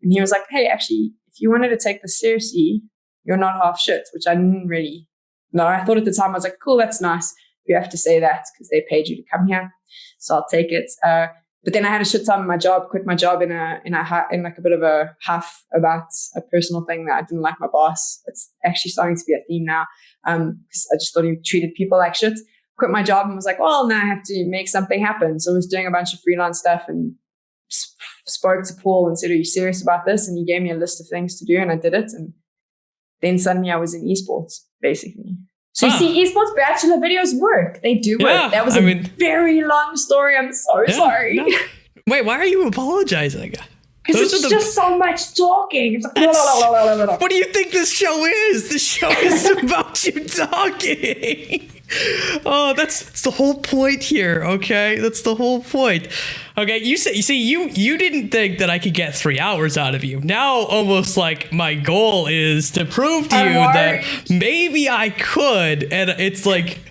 And he was like, hey, actually, if you wanted to take this seriously, you're not half shit, which I didn't really know. I thought at the time, I was like, cool, that's nice. You have to say that because they paid you to come here. So I'll take it. But then I had a shit time in my job, quit my job in like a bit of a huff about a personal thing that I didn't like my boss. It's actually starting to be a theme now because I just thought he treated people like shit. Quit my job and was like, well, now I have to make something happen. So I was doing a bunch of freelance stuff and spoke to Paul and said, are you serious about this? And he gave me a list of things to do and I did it. And then suddenly I was in esports, basically. So you see, esports bachelor videos work. They do work. That was a very long story. I'm so sorry. Wait, why are you apologizing? Because it's just so much talking. It's like, what do you think this show is? This show is about you talking. Oh, that's the whole point here. Okay, that's the whole point. Okay, you didn't think that I could get 3 hours out of you. Now, almost like my goal is to prove to you that maybe I could, and it's like.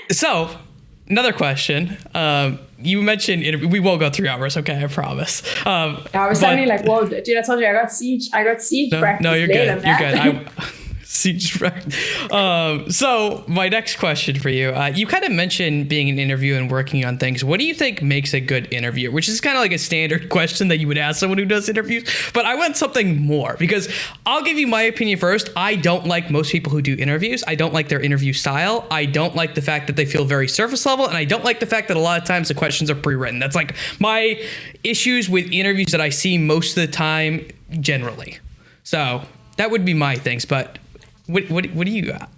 So, another question. You mentioned we won't go 3 hours, okay? I promise. I was suddenly like, "Whoa, dude! I told you I got siege practice." No, you're good. You're good. Siege practice. So my next question for you, you kind of mentioned being an interviewer and working on things. What do you think makes a good interviewer? Which is kind of like a standard question that you would ask someone who does interviews. But I want something more, because I'll give you my opinion first. I don't like most people who do interviews. I don't like their interview style. I don't like the fact that they feel very surface level. And I don't like the fact that a lot of times the questions are pre-written. That's like my issues with interviews that I see most of the time generally. So that would be my things. But what do you got?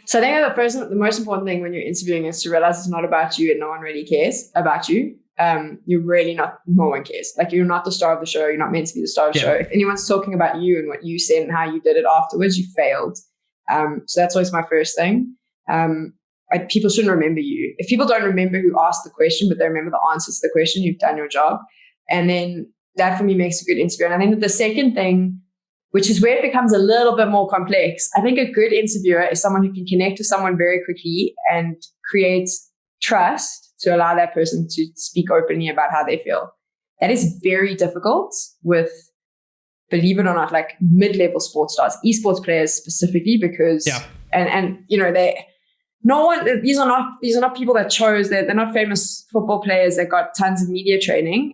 So I think the most important thing when you're interviewing is to realize it's not about you and no one really cares about you. You're really not, no one cares. Like, you're not the star of the show. You're not meant to be the star of the show. If anyone's talking about you and what you said and how you did it afterwards, you failed. So that's always my first thing. People shouldn't remember you. If people don't remember who asked the question, but they remember the answer to the question, you've done your job. And then that for me makes a good interviewer. And I think that the second thing, which is where it becomes a little bit more complex, I think a good interviewer is someone who can connect with someone very quickly and create trust to allow that person to speak openly about how they feel. That is very difficult with, believe it or not, like mid-level sports stars, esports players specifically, because and you know, these are not people that chose, they're not famous football players that got tons of media training.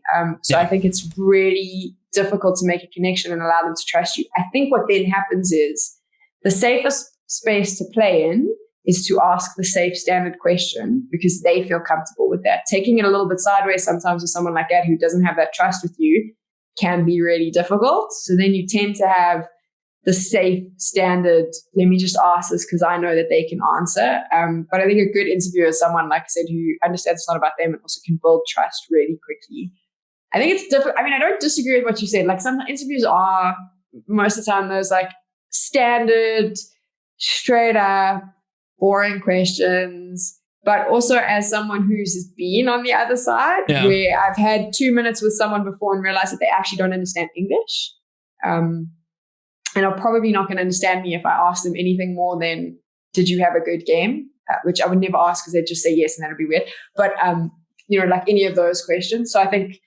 I think it's really difficult to make a connection and allow them to trust you. I think what then happens is the safest space to play in is to ask the safe standard question, because they feel comfortable with that. Taking it a little bit sideways sometimes with someone like that who doesn't have that trust with you can be really difficult. So then you tend to have the safe standard, let me just ask this because I know that they can answer. But I think a good interviewer is someone, like I said, who understands it's not about them and also can build trust really quickly. I think it's different. I mean, I don't disagree with what you said. Like, some interviews are, most of the time, those like standard, straight up, boring questions. But also, as someone who's been on the other side, where I've had 2 minutes with someone before and realized that they actually don't understand English. And are probably not going to understand me if I ask them anything more than, did you have a good game? Which I would never ask, because they'd just say yes, and that'd be weird. But, you know, like any of those questions. So I think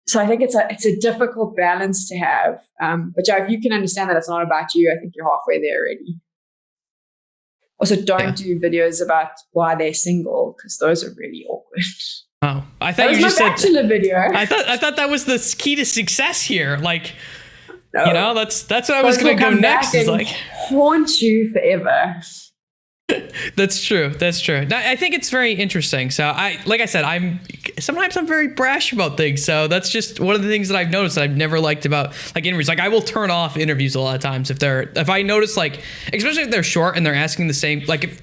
it's a difficult balance to have. But if you can understand that it's not about you, I think you're halfway there already. Also, don't do videos about why they're single, because those are really awkward. Oh, I thought you just said bachelor video. I thought that was the key to success here. Like, no. You know, that's what I was going to go next. Is like haunt you forever. That's true. Now, I think it's very interesting. So like I said, sometimes I'm very brash about things. So that's just one of the things that I've noticed that I've never liked about like interviews. Like, I will turn off interviews a lot of times if I notice, like, especially if they're short and they're asking the same, like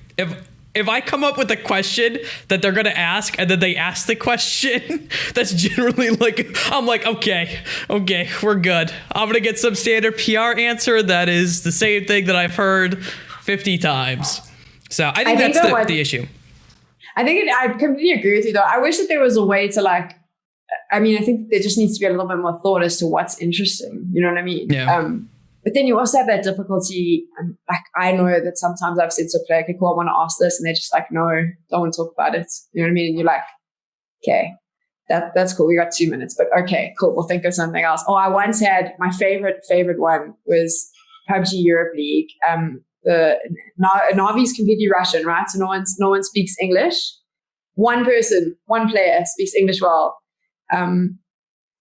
if I come up with a question that they're going to ask and then they ask the question, that's generally like, I'm like, okay, we're good. I'm going to get some standard PR answer that is the same thing that I've heard 50 times. So I think that's the issue. I completely agree with you, though. I wish that there was a way to, like, I mean, I think there just needs to be a little bit more thought as to what's interesting. You know what I mean? Yeah. But then you also have that difficulty. Like, I know that sometimes I've said to a player, okay, cool, I want to ask this. And they're just like, no, don't want to talk about it. You know what I mean? And you're like, okay, that's cool. We got 2 minutes, but okay, cool. We'll think of something else. Oh, I once had my favorite one was PUBG Europe League. Navi's completely Russian, right? So no one speaks English. One player speaks English well. And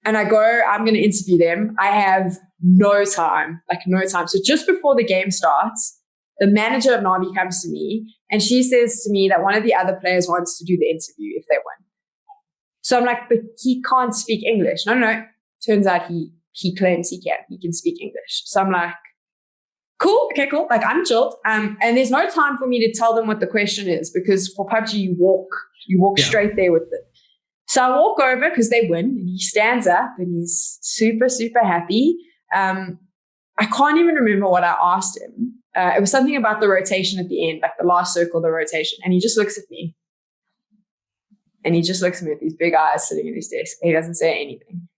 I'm going to interview them. I have no time. So just before the game starts, the manager of Navi comes to me and she says to me that one of the other players wants to do the interview if they win. So I'm like, but he can't speak English. No. Turns out he claims he can. He can speak English. So I'm like, cool. Okay, cool. Like, I'm chilled. And there's no time for me to tell them what the question is, because for PUBG, you walk straight there with it. So I walk over because they win, and he stands up and he's super, super happy. I can't even remember what I asked him. It was something about the rotation at the end, like the last circle of the rotation. And he just looks at me. And he just looks at me with these big eyes sitting at his desk. And he doesn't say anything.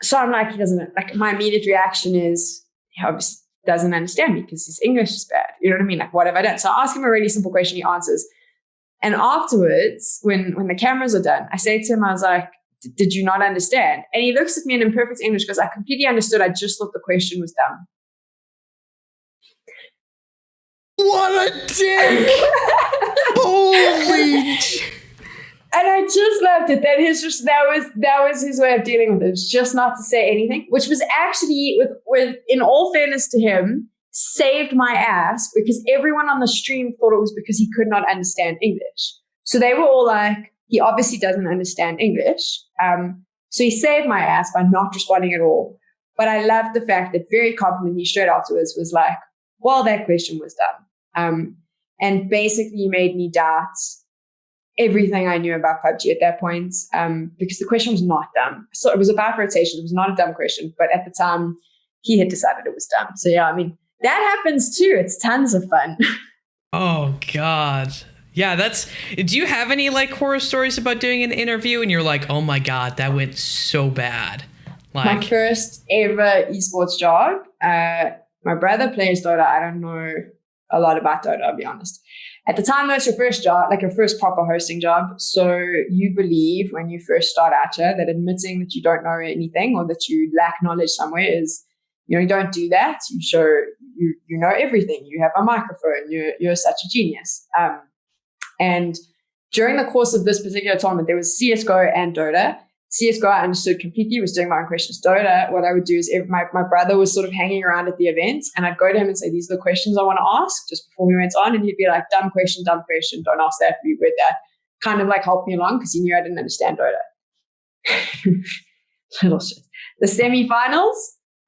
So I'm like, he doesn't, like, my immediate reaction is, he obviously doesn't understand me because his English is bad. You know what I mean? Like, what have I done? So I ask him a really simple question, he answers. And afterwards, when the cameras are done, I say to him, I was like, did you not understand? And he looks at me in imperfect English, goes, I completely understood. I just thought the question was dumb. What a dick! Holy! And I just loved it. That was his way of dealing with it. It was just not to say anything, which was actually, with in all fairness to him, saved my ass, because everyone on the stream thought it was because he could not understand English. So they were all like, he obviously doesn't understand English. So he saved my ass by not responding at all. But I loved the fact that very confidently straight afterwards was like, well, that question was dumb. And basically made me doubt everything I knew about PUBG at that point, because the question was not dumb. So it was about rotation. It was not a dumb question. But at the time, he had decided it was dumb. So yeah, I mean, that happens too. It's tons of fun. Oh, God. Yeah, do you have any like horror stories about doing an interview and you're like, oh my God, that went so bad? Like, my first ever esports job, my brother plays Dota. I don't know a lot about Dota, I'll be honest. At the time, that's your first job, like your first proper hosting job. So you believe when you first start out here that admitting that you don't know anything or that you lack knowledge somewhere is, you don't do that. You show you know everything. You have a microphone. You're such a genius. And during the course of this particular tournament, there was CSGO and Dota. CSGO I understood completely, was doing my own questions. Dota, what I would do is my brother was sort of hanging around at the event, and I'd go to him and say, these are the questions I want to ask just before we went on. And he'd be like, dumb question, don't ask that, reword that. Kind of like help me along because he knew I didn't understand Dota. Little shit. The semifinals,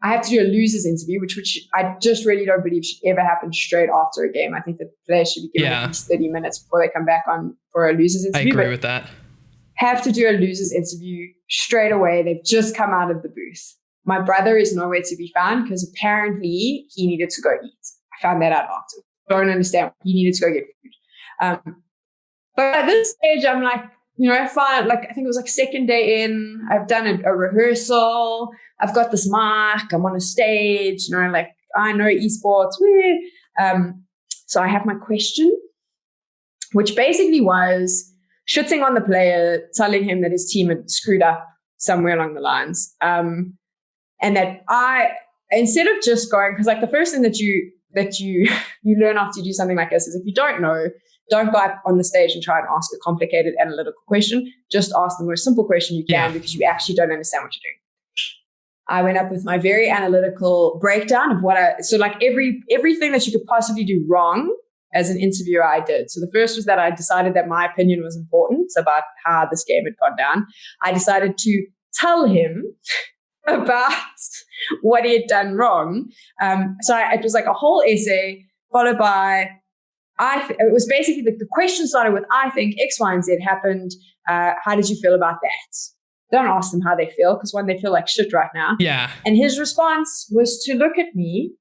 I have to do a losers interview, which I just really don't believe should ever happen straight after a game. I think that players should be given at least 30 minutes before they come back on for a losers interview. I agree with that. Have to do a losers interview straight away. They've just come out of the booth. My brother is nowhere to be found because apparently he needed to go eat. I found that out after. Don't understand. He needed to go get food. But at this stage, I'm like, fine. Like, I think it was like second day in. I've done a rehearsal. I've got this mic. I'm on a stage. Like, I know esports. So I have my question, which basically was shitting on the player, telling him that his team had screwed up somewhere along the lines. And that instead of just going, because like the first thing that you learn after you do something like this is if you don't know, don't go up on the stage and try and ask a complicated analytical question. Just ask the most simple question you can because you actually don't understand what you're doing. I went up with my very analytical breakdown of so like everything that you could possibly do wrong as an interviewer I did. So the first was that I decided that my opinion was important about how this game had gone down. I decided to tell him about what he had done wrong. It was like a whole essay followed by, it was basically the question started with, I think X, Y, and Z happened. How did you feel about that? Don't ask them how they feel because they feel like shit right now. Yeah. And his response was to look at me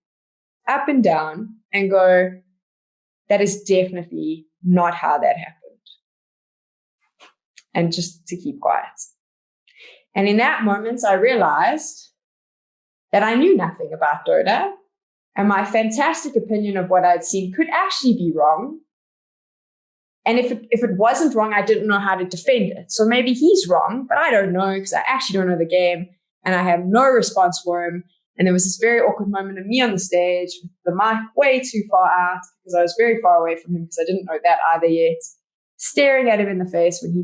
up and down and go, that is definitely not how that happened. And just to keep quiet. And in that moment, I realized that I knew nothing about Dota, and my fantastic opinion of what I'd seen could actually be wrong. And if it wasn't wrong, I didn't know how to defend it. So maybe he's wrong, but I don't know because I actually don't know the game, and I have no response for him. And there was this very awkward moment of me on the stage with the mic way too far out because I was very far away from him because I didn't know that either yet. Staring at him in the face when he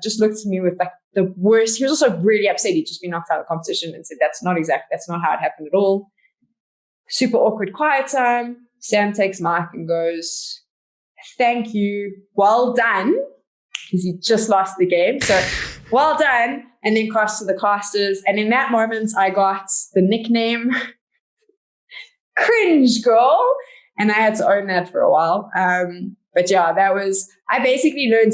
just looked at me with like the worst. He was also really upset. He'd just been knocked out of the competition and said, that's not how it happened at all. Super awkward, quiet time. Sam takes mic and goes, thank you. Well done. Because he just lost the game. So well done. And then crossed to the casters. And in that moment, I got the nickname Cringe Girl. And I had to own that for a while. But yeah, I basically learned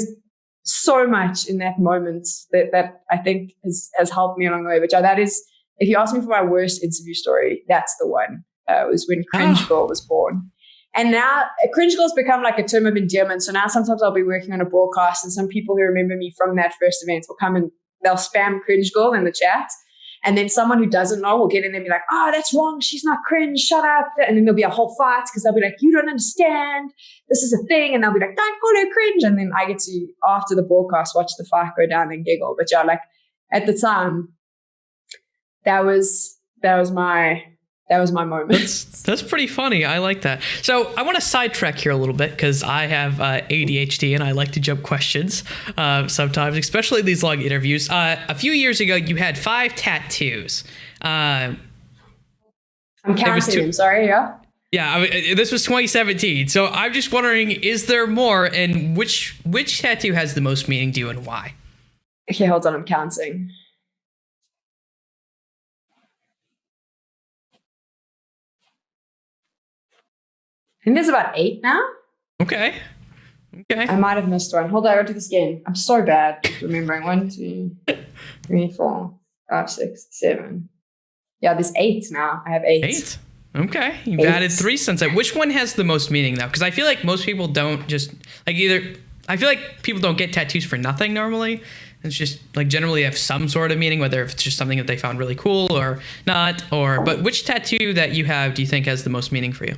so much in that moment that I think has helped me along the way. But yeah, that is, if you ask me for my worst interview story, that's the one. It was when Cringe Girl was born. And now Cringe Girl's become like a term of endearment. So now sometimes I'll be working on a broadcast and some people who remember me from that first event will come and they'll spam Cringe Girl in the chat. And then someone who doesn't know will get in there and be like, oh, that's wrong. She's not cringe. Shut up. And then there'll be a whole fight because they'll be like, you don't understand. This is a thing. And they'll be like, don't call her cringe. And then I get to, after the broadcast, watch the fight go down and giggle. But yeah, like at the time, that was my moment. That's pretty funny. I like that. So I want to sidetrack here a little bit because I have ADHD and I like to jump questions sometimes, especially these long interviews. A few years ago, you had 5 tattoos. I'm counting them. Sorry, yeah. Yeah, this was 2017. So I'm just wondering, is there more, and which tattoo has the most meaning to you and why? Okay, hold on. I'm counting. I think there's about 8 now. Okay. I might have missed one. Hold on, I gotta do this again. I'm so bad at remembering. 1, 2, 3, 4, 5, 6, 7. Yeah, there's 8 now. I have 8. 8? Okay. You've added 3 since then. Which one has the most meaning though? Because I feel like most people don't just I feel like people don't get tattoos for nothing normally. It's just like generally have some sort of meaning, whether it's just something that they found really cool or not. But which tattoo that you have do you think has the most meaning for you?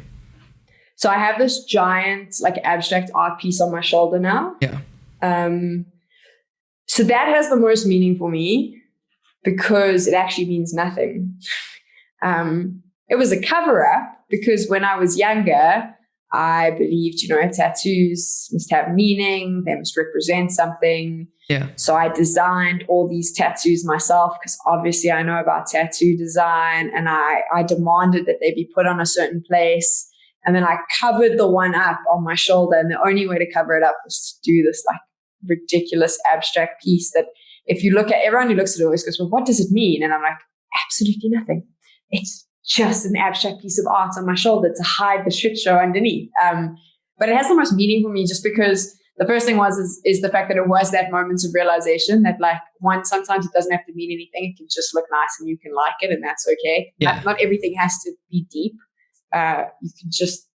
So I have this giant, like, abstract art piece on my shoulder now. Yeah. So that has the most meaning for me because it actually means nothing. It was a cover-up because when I was younger, I believed, tattoos must have meaning. They must represent something. Yeah. So I designed all these tattoos myself because obviously I know about tattoo design, and I demanded that they be put on a certain place. And then I covered the one up on my shoulder. And the only way to cover it up was to do this like ridiculous abstract piece that if you look at, everyone who looks at it always goes, well, what does it mean? And I'm like, absolutely nothing. It's just an abstract piece of art on my shoulder to hide the shit show underneath. But it has the most meaning for me just because the first thing is the fact that it was that moment of realization that like one, sometimes it doesn't have to mean anything. It can just look nice and you can like it and that's okay. Yeah. Not everything has to be deep. You can just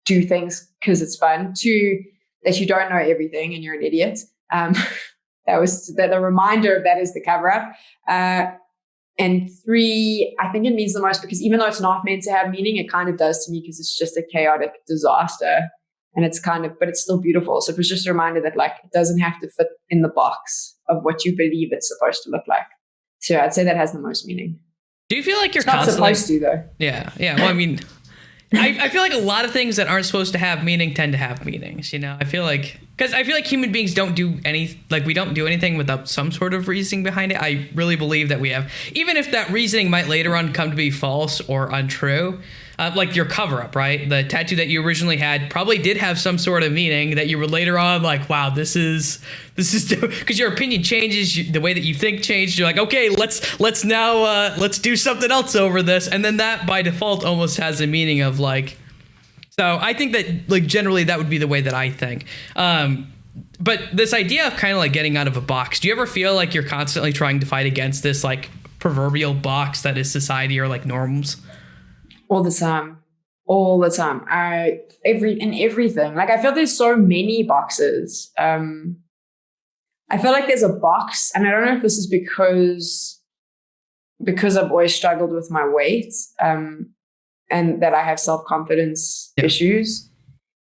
do things because it's fun. 2, that you don't know everything and you're an idiot. That was the reminder of that is the cover up. And 3, I think it means the most because even though it's not meant to have meaning, it kind of does to me because it's just a chaotic disaster and but it's still beautiful. So it was just a reminder that like it doesn't have to fit in the box of what you believe it's supposed to look like. So I'd say that has the most meaning. Do you feel like you're not supposed to though? Yeah. Well, I mean, I feel like a lot of things that aren't supposed to have meaning tend to have meanings, I feel like, because I feel like human beings don't do we don't do anything without some sort of reasoning behind it. I really believe that we have, even if that reasoning might later on come to be false or untrue, like your cover up, right? The tattoo that you originally had probably did have some sort of meaning that you were later on like, wow, this is because your opinion changes, the way that you think changed. You're like, okay, let's now let's do something else over this, and then that by default almost has a meaning of like. So I think that like generally that would be the way that I think. But this idea of kind of like getting out of a box, do you ever feel like you're constantly trying to fight against this like proverbial box that is society or like norms? All the time. Everything. Like I feel there's so many boxes. I feel like there's a box, and I don't know if this is because I've always struggled with my weight, and that I have self-confidence issues.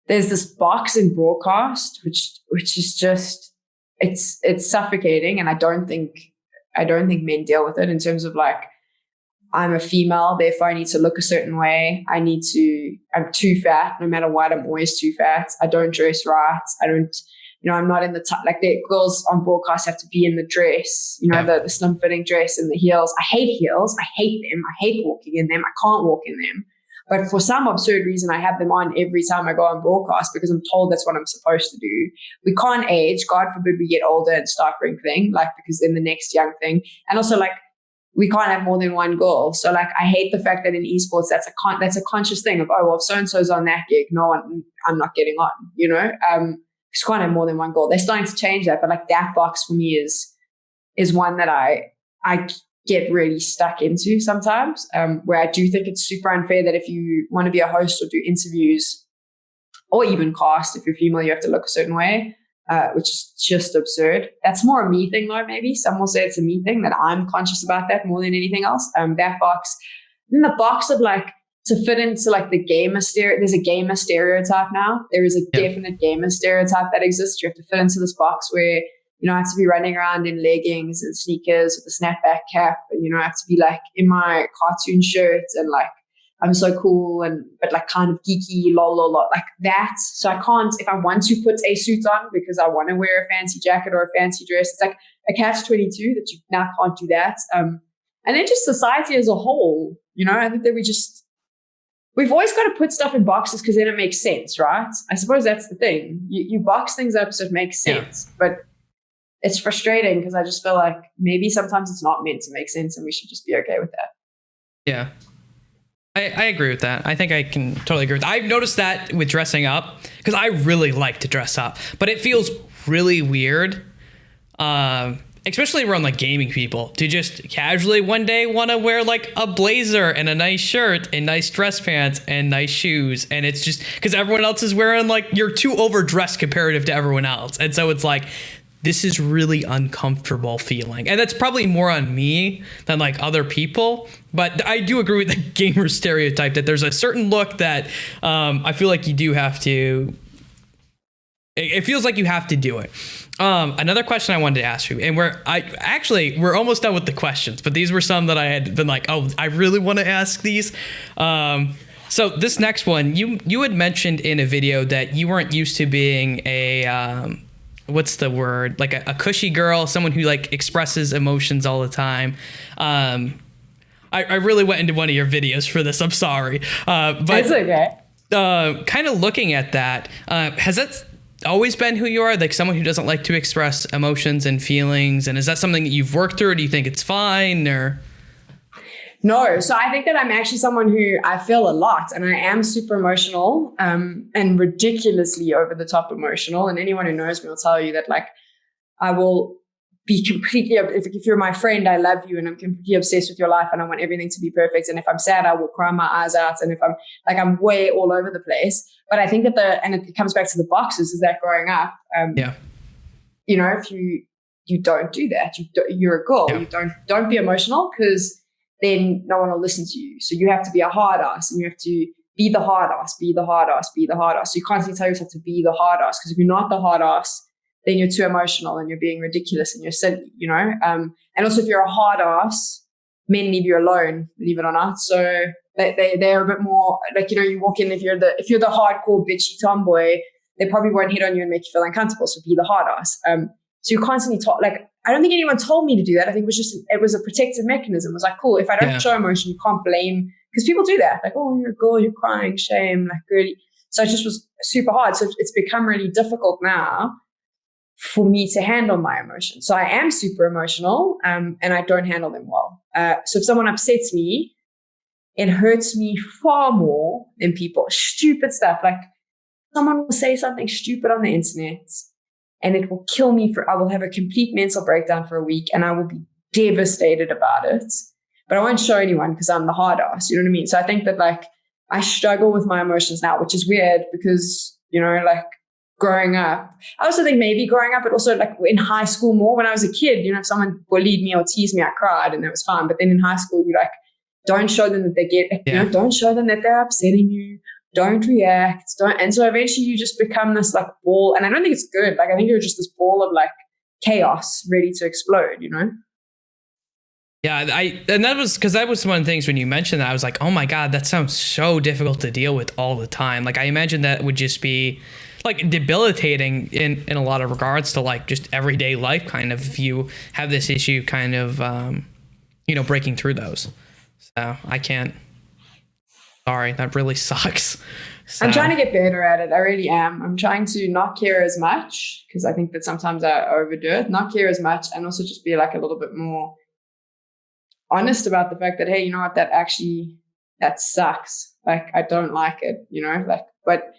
There's this box in broadcast, which is just it's suffocating, and I don't think men deal with it in terms of like, I'm a female, therefore I need to look a certain way. I'm too fat, no matter what, I'm always too fat. I don't dress right. I'm not in the like the girls on broadcast have to be in the dress, the slim fitting dress and the heels. I hate heels. I hate them. I hate walking in them. I can't walk in them. But for some absurd reason, I have them on every time I go on broadcast because I'm told that's what I'm supposed to do. We can't age. God forbid we get older and start wrinkling, like, because then the next young thing. And also, like, we can't have more than one goal. So, like, I hate the fact that in esports, that's a conscious thing of, oh, well, if so-and-so's on that gig, no one, I'm not getting on, you can't have more than one goal. They're starting to change that, but like that box for me is one that I get really stuck into sometimes, where I do think it's super unfair that if you want to be a host or do interviews or even cast, if you're female, you have to look a certain way, which is just absurd. That's more a me thing though, maybe. Some will say it's a me thing, that I'm conscious about that more than anything else. That box, in the box of like, to fit into like the gamer there's a gamer stereotype now. There is a definite gamer stereotype that exists. You have to fit into this box where, you know, I have to be running around in leggings and sneakers with a snapback cap, and, you know, I have to be like in my cartoon shirt and like, I'm so cool but like kind of geeky, lol, like that. So I can't, if I want to put a suit on because I want to wear a fancy jacket or a fancy dress, it's like a catch-22 that you now can't do that. And then just society as a whole, you know, I think that we've always got to put stuff in boxes because then it makes sense, right? I suppose that's the thing. You box things up so it makes sense, but it's frustrating because I just feel like maybe sometimes it's not meant to make sense and we should just be okay with that. Yeah. I agree with that. I think I can totally agree with that. I've noticed that with dressing up because I really like to dress up, but it feels really weird, especially around like gaming people, to just casually one day want to wear like a blazer and a nice shirt and nice dress pants and nice shoes. And it's just because everyone else is wearing like, you're too overdressed comparative to everyone else. And so it's like, this is really uncomfortable feeling. And that's probably more on me than like other people. But I do agree with the gamer stereotype that there's a certain look that I feel like you do have to, it feels like you have to do it. Another question I wanted to ask you, and we're almost done with the questions, but these were some that I had been like, oh, I really want to ask these. So this next one, you had mentioned in a video that you weren't used to being a, what's the word? Like a cushy girl, someone who like expresses emotions all the time. I really went into one of your videos for this. I'm sorry. But it's okay. Kind of looking at that, has that always been who you are? Like someone who doesn't like to express emotions and feelings? And is that something that you've worked through, or do you think it's fine, or? No, so I think that I'm actually someone who I feel a lot, and I am super emotional, and ridiculously over the top emotional. And anyone who knows me will tell you that, like, I will be completely, if you're my friend, I love you and I'm completely obsessed with your life and I want everything to be perfect. And if I'm sad, I will cry my eyes out. And if I'm way all over the place. But I think that and it comes back to the boxes, is that growing up, you know, if you don't do that, you're a girl, you don't be emotional, because then no one will listen to you. So you have to be a hard ass, and you have to be the hard ass, be the hard ass, be the hard ass. So you constantly tell yourself to be the hard ass, because if you're not the hard ass, then you're too emotional and you're being ridiculous and you're silly, you know? And also if you're a hard ass, men leave you alone, believe it or not. So they're a bit more like, you know, you walk in, if you're the hardcore bitchy tomboy, they probably won't hit on you and make you feel uncomfortable. So be the hard ass. So you constantly talk, like, I don't think anyone told me to do that. I think it was a protective mechanism. It was like, cool, if I don't show emotion, you can't blame, because people do that. Like, oh, you're a girl, you're crying, shame, like really. So it just was super hard. So it's become really difficult now for me to handle my emotions. So I am super emotional, and I don't handle them well. So if someone upsets me, it hurts me far more than people. Stupid stuff. Like someone will say something stupid on the internet and it will kill me I will have a complete mental breakdown for a week and I will be devastated about it. But I won't show anyone because I'm the hard ass. You know what I mean? So I think that like I struggle with my emotions now, which is weird because, you know, like growing up, I also think maybe growing up, but also like in high school more. When I was a kid, you know, if someone bullied me or teased me, I cried and that was fine. But then in high school, you like, don't show them that you know, don't show them that they're upsetting you. Don't react. And so eventually you just become this like ball. And I don't think it's good. Like I think you're just this ball of like chaos ready to explode, you know? Yeah, and that was because that was one of the things when you mentioned that, I was like, oh my God, that sounds so difficult to deal with all the time. Like I imagine that would just be like debilitating in a lot of regards to like just everyday life, kind of, if you have this issue kind of, you know, breaking through those. So I can't. Sorry, that really sucks. So. I'm trying to get better at it. I really am. I'm trying to not care as much because I think that sometimes I overdo it. Not care as much, and also just be like a little bit more honest about the fact that, hey, you know what, that sucks. Like I don't like it, you know, like, but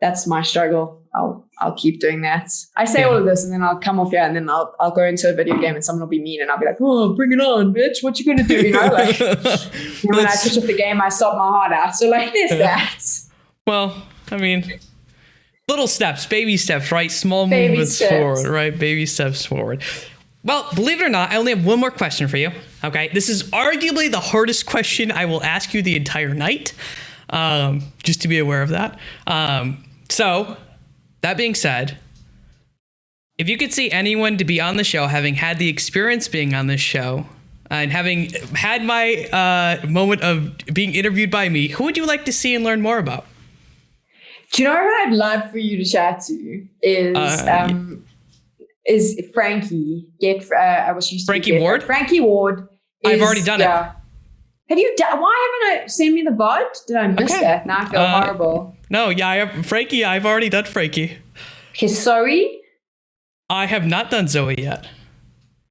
that's my struggle. I'll keep doing that. I say all of this and then I'll come off here and then I'll go into a video game and someone will be mean and I'll be like, oh, bring it on, bitch. What you gonna do? You know, like when I switch off the game, I stop my heart out. So like there's that. Well, I mean, little steps, baby steps, right? Small Baby movements steps. forward, right? Baby steps forward. Well, believe it or not, I only have one more question for you. Okay. This is arguably the hardest question I will ask you the entire night. Just to be aware of that. So that being said, if you could see anyone to be on the show, having had the experience being on this show and having had my moment of being interviewed by me, who would you like to see and learn more about? Do you know who I'd love for you to chat to is Frankie. I was used to Frankie Ward? Frankie Ward. I've already done it. Have you done? Why haven't I sent me the VOD? Did I miss that? Now I feel horrible. No, yeah, Frankie. I've already done Frankie. Okay, sorry. I have not done Zoe yet.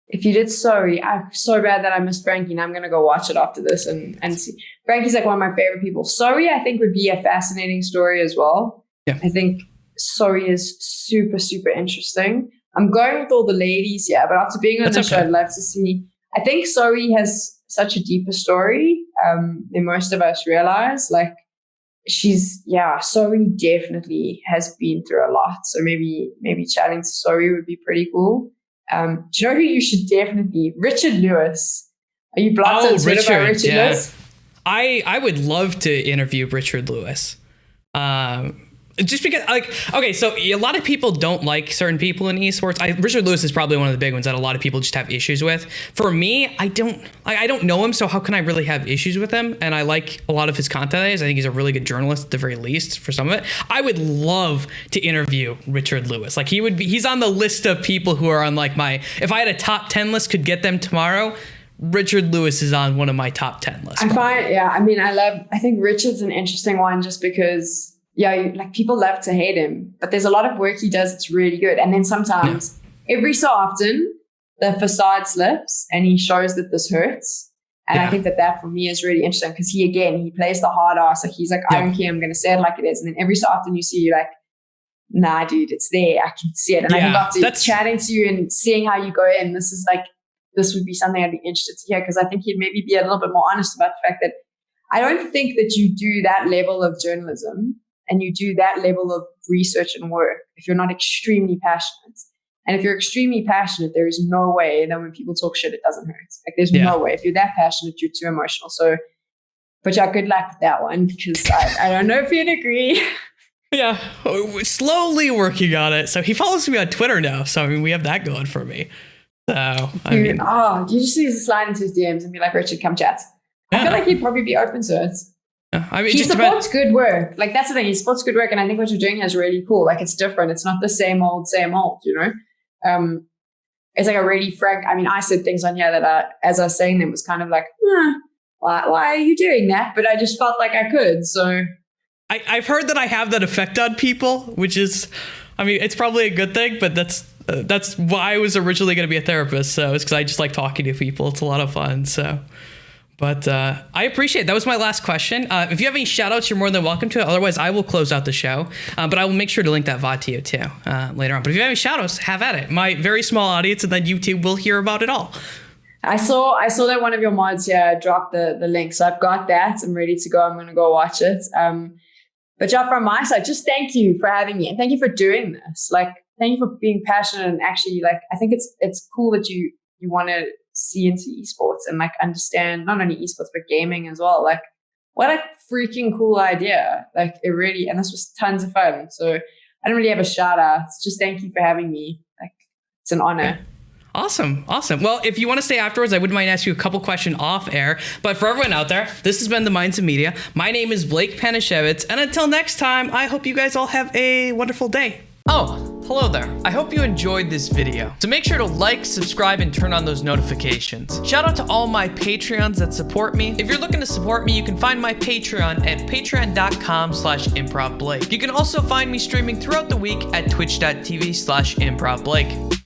If you did sorry, I'm so bad that I missed Frankie, and I'm gonna go watch it after this and see. Frankie's like one of my favorite people. Sorry, I think would be a fascinating story as well. Yeah. I think sorry is super, super interesting. I'm going with all the ladies, yeah, but after being on the show, I'd love to see. I think sorry has such a deeper story than most of us realize. Like sorry definitely has been through a lot. So maybe chatting to sorry would be pretty cool. Do you know who you should definitely? Richard Lewis. Are you blocked on Twitter by Richard Lewis? I would love to interview Richard Lewis. Just because, okay, so a lot of people don't like certain people in esports. Richard Lewis is probably one of the big ones that a lot of people just have issues with. For me, I don't know him, so how can I really have issues with him? And I like a lot of his content. I think he's a really good journalist at the very least for some of it. I would love to interview Richard Lewis. Like he's on the list of people who are on like if I had a top 10 list, could get them tomorrow. Richard Lewis is on one of my top 10 lists. I think Richard's an interesting one just because people love to hate him, but there's a lot of work he does that's really good. And then sometimes, every so often, the facade slips and he shows that this hurts. And I think that for me is really interesting because he plays the hard ass. Like he's like, I don't care, I'm going to say it like it is. And then every so often you see you like, nah, dude, it's there. I can see it. And I think after chatting to you and seeing how you go in, this would be something I'd be interested to hear because I think he'd maybe be a little bit more honest about the fact that I don't think that you do that level of journalism and you do that level of research and work if you're not extremely passionate. And if you're extremely passionate, there is no way that when people talk shit, it doesn't hurt. Like there's no way. If you're that passionate, you're too emotional. So, but good luck with that one because I don't know if you'd agree. Yeah, we're slowly working on it. So he follows me on Twitter now. So I mean, we have that going for me. So you just need to slide into his DMs and be like, Richard, come chat. I feel like he'd probably be open to it. He supports good work. Like that's the thing. He supports good work, and I think what you're doing is really cool. Like it's different. It's not the same old, you know. It's like a really frank. I mean, I said things on here that as I was saying them was kind of like, why are you doing that? But I just felt like I could. So I've heard that I have that effect on people, which is, I mean, it's probably a good thing, but that's why I was originally going to be a therapist. So it's because I just like talking to people. It's a lot of fun. So. But I appreciate it. That was my last question. If you have any shout outs, you're more than welcome to it. Otherwise, I will close out the show. But I will make sure to link that VOD to you too later on. But if you have any shout outs, have at it. My very small audience and then YouTube will hear about it all. I saw that one of your mods dropped the link. So I've got that. I'm ready to go. I'm going to go watch it. But from my side, just thank you for having me. And thank you for doing this. Like, thank you for being passionate and actually I think it's cool that you want to see into esports and understand not only esports but gaming as well. Like what a freaking cool idea. Like it really, and this was tons of fun. So I don't really have a shout out. Just thank you for having me. Like it's an honor. Awesome. Well, if you want to stay afterwards, I wouldn't mind asking you a couple questions off air. But for everyone out there, this has been The Minds of Media. My name is Blake Panashevitz. And until next time, I hope you guys all have a wonderful day. Oh, hello there. I hope you enjoyed this video. So make sure to like, subscribe, and turn on those notifications. Shout out to all my Patreons that support me. If you're looking to support me, you can find my Patreon at patreon.com/improvblake. You can also find me streaming throughout the week at twitch.tv/improvblake.